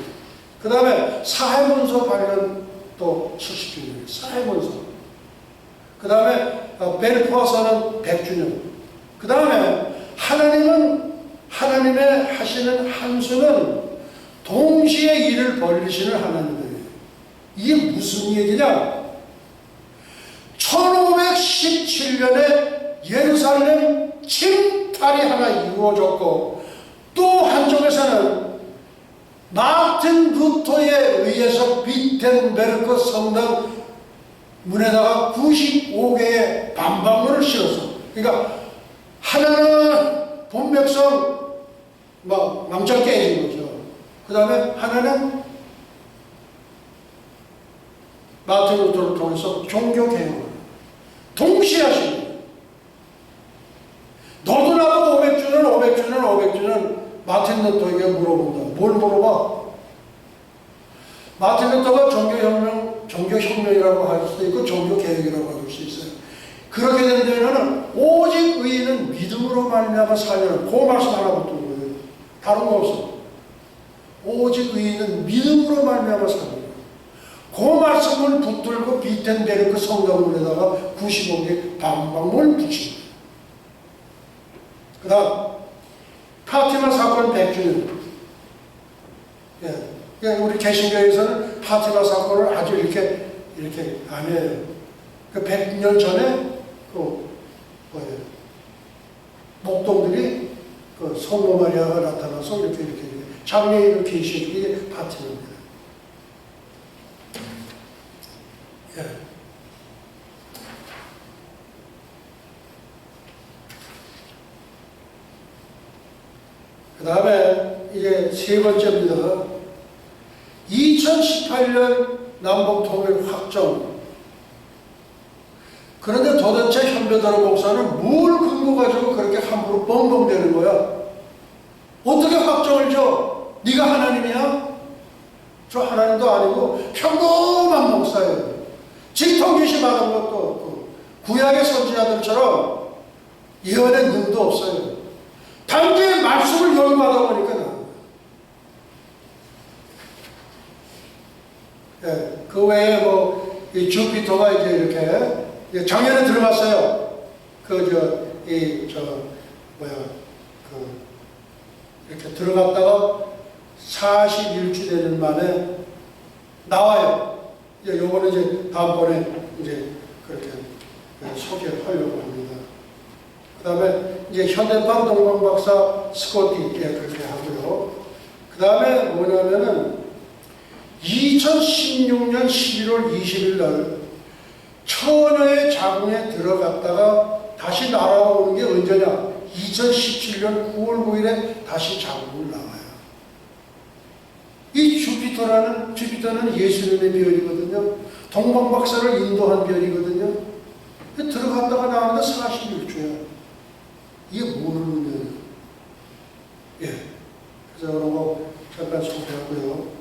그 다음에 사회문서 발견 또 70주년. 사회문서. 그 다음에 벨포어선언 100주년. 그 다음에 하나님의 하시는 한 수는 동시에 일을 벌리시는 하나님이에요. 이게 무슨 얘기냐? 1517년에 예루살렘 침탈이 하나 이루어졌고, 또 한쪽에서는 마틴 루터에 의해서 비텐베르크 성당 문에다가 95개의 반박문을 실어서, 그러니까 하나는 본백성 막 망쳐 깨진 거죠. 그 다음에 하나는 마틴 루터를 통해서 종교개혁을 동시에 하신 거예요. 너도 나도 500주는 마틴 루터에게 물어본다. 뭘 물어봐? 마틴 루터가 종교혁명이라고 할 수도 있고 종교개혁이라고 할 수 있어요. 그렇게 된 데에는 오직 의인은 믿음으로 말미암아 살려는 그 말씀 하나 붙은 거예요. 다른 거 없어. 오직 의인은 믿음으로 말미암아 살려는 그 말씀을 붙들고 비텐베르크 성당문에다가 95개 반박문을 붙인 거예요. 그 다음 파티마 사건 100주년. 우리 개신교에서는 파티마 사건을 아주 이렇게 안 해요. 그 100년 전에 목동들이 성모 마리아가 나타나서 이렇게 장례인을 계시해주고 이게 파티마입니다. 그 다음에 이제 세 번째입니다. 2018년 남북통일 확정. 그런데 도대체 현배다로 목사는 뭘 근거 가지고 그렇게 함부로 뻥뻥대는 거야? 어떻게 확정을 줘? 네가 하나님이야? 저 하나님도 아니고 평범한 목사예요. 직통계시 받은 것도 없고 구약의 선지자들처럼 예언의 능도 없어요. 단지 말씀을 열받아 보니까 그 외에 이 주피터가 이제 이렇게 작년에 들어갔어요. 이렇게 들어갔다가 41주 되는 만에 나와요. 요거는 이제 다음번에 이제 그렇게 소개를 하려고 합니다. 그 다음에 이제 현대판 동방박사 스코티 그렇게 하고요. 그 다음에 뭐냐면은 2016년 11월 20일 날 처녀의 자궁에 들어갔다가 다시 날아오는 게 언제냐? 2017년 9월 9일에 다시 자궁을 나와요. 이 주피터는 예수님의 별이거든요. 동방박사를 인도한 별이거든요. 들어갔다가 나왔는데 41주야. 이게 뭐는 의미예요? 그래서 그런 거 잠깐 소개하고요.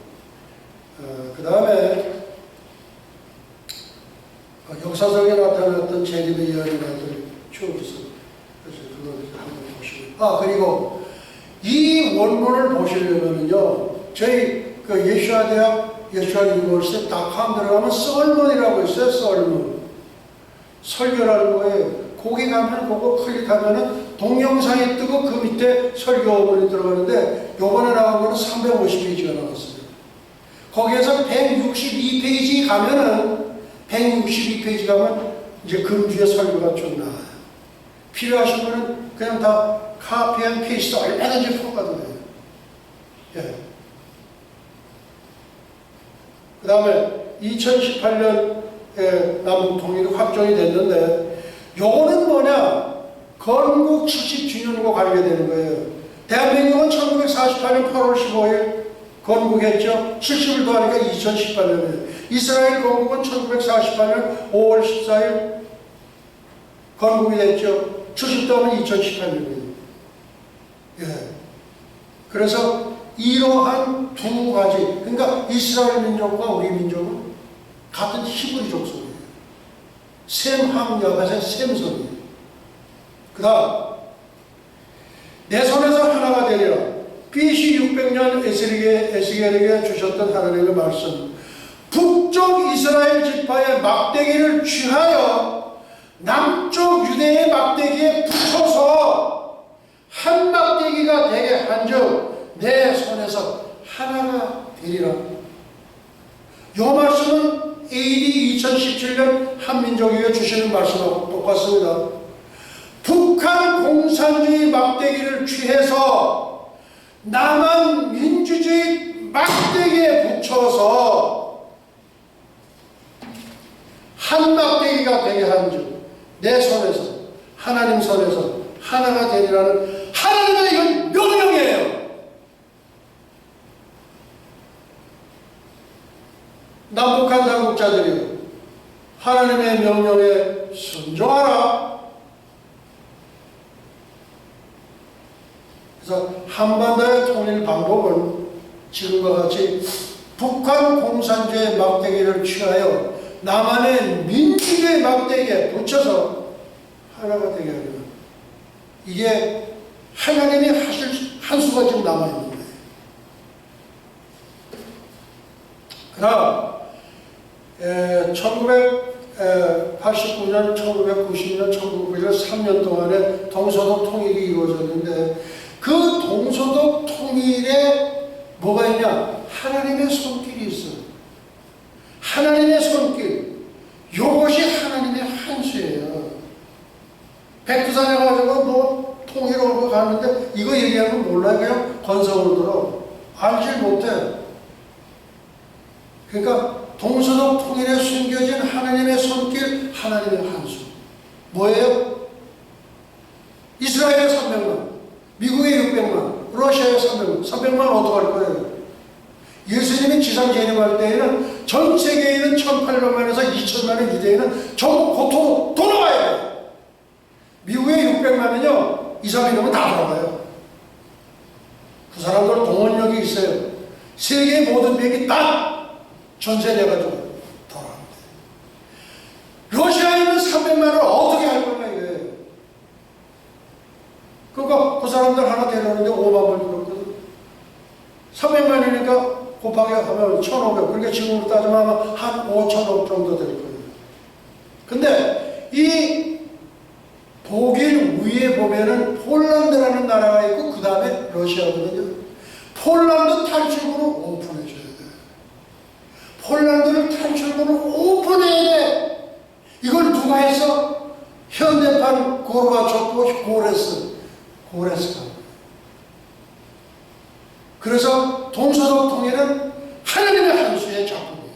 그 다음에 역사적에 나타났던 재림의 예언이라는 추억이 있어요. 그래서 그걸 한번 보시고. 그리고 이 원문을 보시려면요, 저희 예수아 대학, 예수아 유니버시티.com 들어가면 썰문이라고 있어요. 썰문. 설교라는 거예요. 거기 가면 그거 클릭하면은 동영상이 뜨고 그 밑에 설교 어문이 들어가는데 요번에 나온 거는 350페이지가 나왔어요. 거기에서 162페이지 가면은 162페이지 가면 이제 금주의 설교가 좀 나와요. 필요하신 분은 그냥 다 카피 앤 페이스트 얼마든지 풀어가도 돼요. 그 다음에 2018년 남북 통일이 확정이 됐는데 요거는 뭐냐? 건국 70주년과 관계되는 거예요. 대한민국은 1948년 8월 15일 건국했죠. 70을 더하니까 2018년이에요. 이스라엘 건국은 1948년 5월 14일 건국이 됐죠. 70 더하면 2018년이에요. 그래서 이러한 두 가지, 그러니까 이스라엘 민족과 우리 민족은 같은 히브리 족속이에요. 셈함야벳의 셈손이에요. 그 다음 내 손에서 하나가 되리라. BC 600년 에스겔에게 주셨던 하나님의 말씀. 북쪽 이스라엘 지파의 막대기를 취하여 남쪽 유대의 막대기에 붙여서 한 막대기가 되게 한즉 내 손에서 하나가 되리라. 이 말씀은 AD 2017년 한민족에게 주시는 말씀하고 똑같습니다. 북한 공산주의 막대기를 취해서 남한 민주주의 막대기에 붙여서 한 막대기가 되게 한즉 내 손에서, 하나님 손에서 하나가 되리라는 하나님의 이건 명령이에요. 남북한 당국자들이요, 하나님의 명령에 순종하라. 그래서 한반도의 통일 방법은 지금과 같이 북한 공산주의 막대기를 취하여 남한의 민주주의 막대기에 붙여서 하나가 되게 하려면, 이게 하나님이 하실 한 수가 지금 남아있는 거예요. 그러나 1989년, 1990년, 1991년 3년 동안에 동서독 통일이 이루어졌는데, 그 동서독 통일에 뭐가 있냐? 하나님의 손길이 있어요. 하나님의 손길. 이것이 하나님의 한수예요. 백두산에 가지고 뭐 통일하고 가는데 이거 얘기하면 몰라요. 그냥 건성으로 들어. 알질 못해. 그러니까 동서독 통일에 숨겨진 하나님의 손길, 하나님의 한수. 뭐예요? 이스라엘의 300만, 미국의 600만, 러시아의 300만 어떡할 거예요? 예수님이 지상 재림할 때에는 전 세계에 있는 1,800만에서 2,000만의 유대인은 전부 고통 돌아가야 돼요. 미국의 600만은요, 2, 3일 되면 다 돌아가요. 그 사람들 동원력이 있어요. 세계의 모든 비행기 다 전세돼가지고 돌아갑니다. 러시아에 있는 300만을 어떻게 할 거냐 이거예요. 그러니까 그 사람들 하나 데려오는데 5만 불 들었거든. 300만이니까 곱하기 하면 1,500. 그러니까 지금으로 따지면 아마 한 5,000억 정도 될 거예요. 근데 이 독일 위에 보면은 폴란드라는 나라가 있고 그 다음에 러시아거든요. 폴란드 탈출구를 오픈해줘야 돼. 폴란드를 탈출구를 오픈해야 돼. 이걸 누가 했어? 현대판 고르바초프 고레스가. 그래서 동서독 통일은 하나님의 한수의 작품이에요.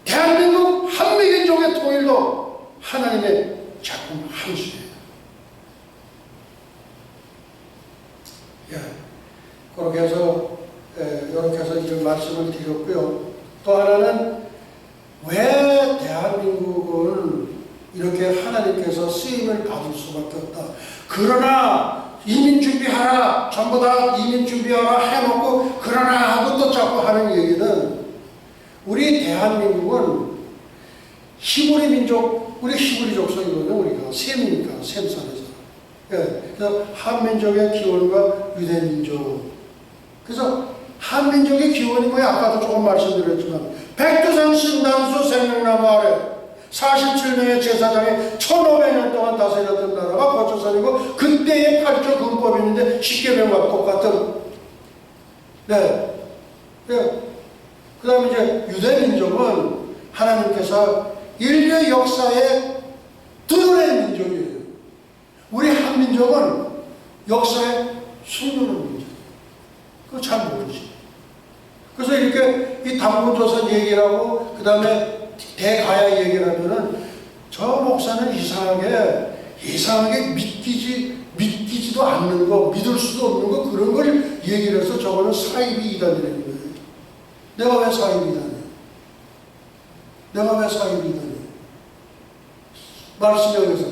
대한민국 한미민족의 통일도 하나님의 작품 한수예요. 예, 그렇게 해서 이렇게 해서 이런 말씀을 드렸고요. 또 하나는 왜 대한민국은 이렇게 하나님께서 쓰임을 받을 수밖에 없다. 그러나 이민 준비하라, 전부 다 이민 준비하라 해놓고 그러나 하고 또 자꾸 하는 얘기는, 우리 대한민국은 히브리 민족, 우리 히브리 족속이거든요. 우리가 셈이니까, 셈산에서. 예, 그래서 한민족의 기원과 유대민족. 그래서 한민족의 기원이 뭐야? 아까도 조금 말씀드렸지만 백두산 신단수 생명나무 아래 47명의 제사장이 1500년 동안 다스렸던 나라가 고초선이고, 그때의 8조 금법이 있는데 십계명과 똑같은. 네. 네. 그 다음에 이제 유대민족은 하나님께서 인류 역사에 드러낸 민족이에요. 우리 한민족은 역사에 숨기는 민족이에요. 그거 잘 모르지. 그래서 이렇게 이 당군조선 얘기를 하고 그 다음에 대가야 얘기를 하면은 저 목사는 이상하게 믿기지도 않는 거, 믿을 수도 없는 거, 그런 걸 얘기를 해서 저거는 사이비 이단이라는 거예요. 내가 왜 사이비 이단이야? 내가 왜 사이비 이단이야? 말씀 여기서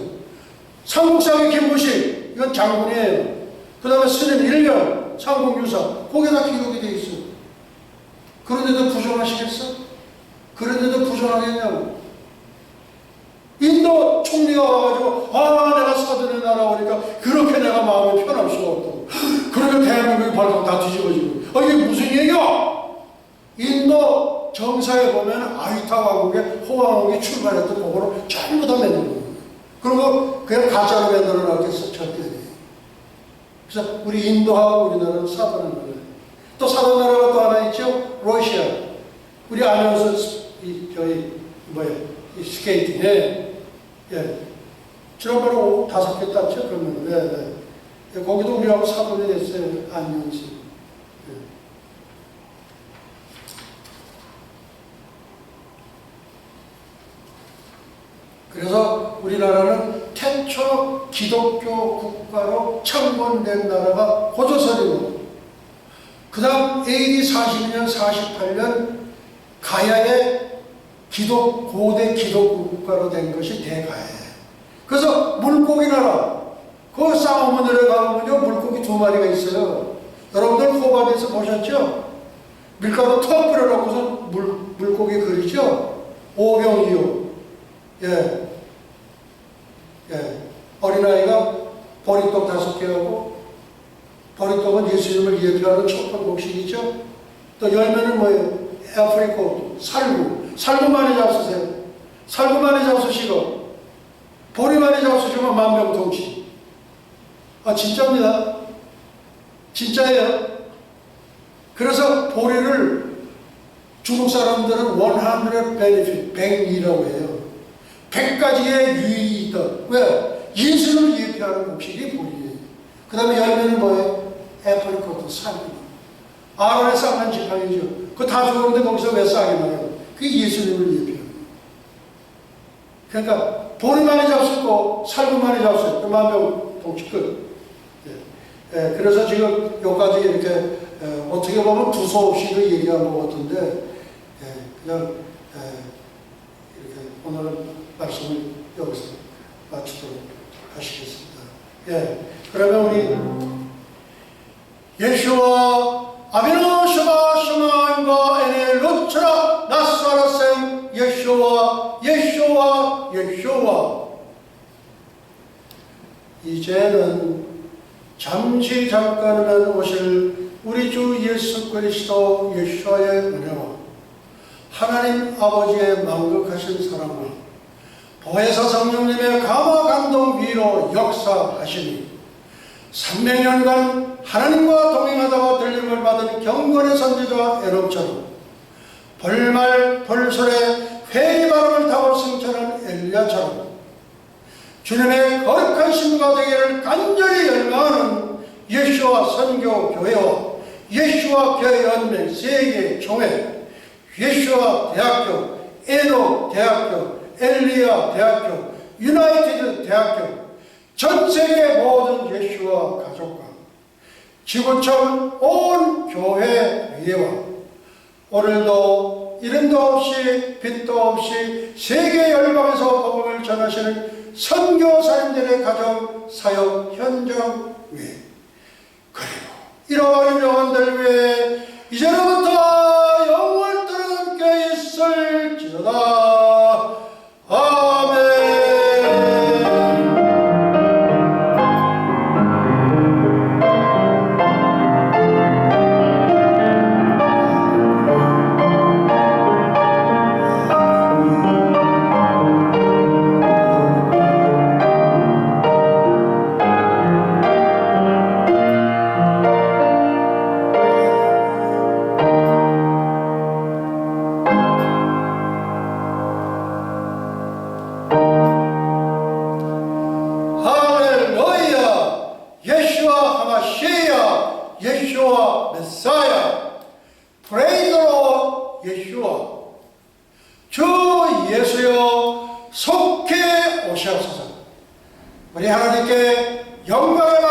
삼국사의 김부식, 이건 장군이에요. 그 다음에 스님 1년 삼국유사, 거기다 기록이 돼 있어. 그런데도 부정하시겠어? 그런데도 부정하겠냐고. 인도 총리가 와가지고 내가 사드의 나라 오니까 그렇게 내가 마음이 편할 수가 없다고. 그러니까 대한민국이 발상 다 뒤집어지고. 이게 무슨 얘기야? 인도 정사에 보면 아유타 왕국의 호왕국이 출발했던 그거를 전부 다 만든 거예요. 그리고 그냥 가짜로 만들어 놨겠어? 절대. 그래서 우리 인도하고 우리나라는 사단의 나라예요. 또 사단 나라가 또 하나 있죠. 러시아. 우리 아나운서 이 스케이팅. 예. 지난번에 5개 땄죠. 그러면 네. 거기도 우리하고 사단이 됐어요. 안녕시. 그래서 우리나라는 태초 기독교 국가로 창건된 나라가 고조선이고, 그 다음 AD 42년, 48년 가야의 고대 기독교 국가로 된 것이 대가야예요. 그래서 물고기 나라, 그 싸움을 내려가면요, 물고기 2마리가 있어요. 여러분들 호반에서 보셨죠? 밀가루 턱 뿌려놓고서 물고기 그리죠? 오병이어. 예. 어린아이가 보리떡 5개하고, 보리떡은 예수님을 예표하는 촛불 곡식이죠. 또 열매는 뭐예요? 애프리코트, 살구 많이 잡수세요. 살구 많이 잡수시고, 보리 많이 잡수시면 만병통치. 진짜입니다. 진짜예요. 그래서 보리를 중국 사람들은 100 benefit, 100이라고 해요. 100가지의 유익이 있다. 왜? 예수를 예표하는 곡식이 보리예요. 그 다음에 열매는 뭐예요? 애프리코트, 살구. 아론의 쌍난 지팡이죠. 그거 다 죽었는데 거기서 왜 쌍이 나요? 그게 예수님을 예표해요. 그러니까 보리 많이 잡수고 살구 많이 잡수고 만병통치 끝. 그래서 지금 여기까지 이렇게 어떻게 보면 두서없이도 얘기한 것 같은데, 그냥 이렇게 오늘 말씀을 여기서 마치도록 하시겠습니다. 그러면 우리 예수와 아비노 슈바 슈마인과 에네 루츠라 나사라생 예수와 이제는 잠깐만 오실 우리 주 예수 그리스도 예수와의 은혜와 하나님 아버지의 만극하신 사랑과 보혜사 성령님의 감화 감동 위로 역사하시니 300년간 하나님과 동행하다가 들림을 받은 경건의 선지자 에녹처럼 벌말 벌설에 회의 바람을 타고 승천한 엘리야처럼 주님의 거룩한 신부가 되기를 간절히 열망하는 예수와 선교 교회와 예수와 교회 연맹 세계 총회, 예수와 대학교, 에녹 대학교, 엘리야 대학교, 유나이티드 대학교, 전 세계 모든 예수와 가족과 지구촌 온 교회 위에와 오늘도 이름도 없이 빛도 없이 세계 열방에서 복음을 전하시는 선교사님들의 가정 사역 현장 위에, 그리고 잃어버린 영혼들 위에 이제로부터 영원토록 함께 있을지어다. 아멘. 예수와 메사야, Praise the Lord, 예수와 주 예수여 속히 오시옵소서. 우리 하나님께 영광의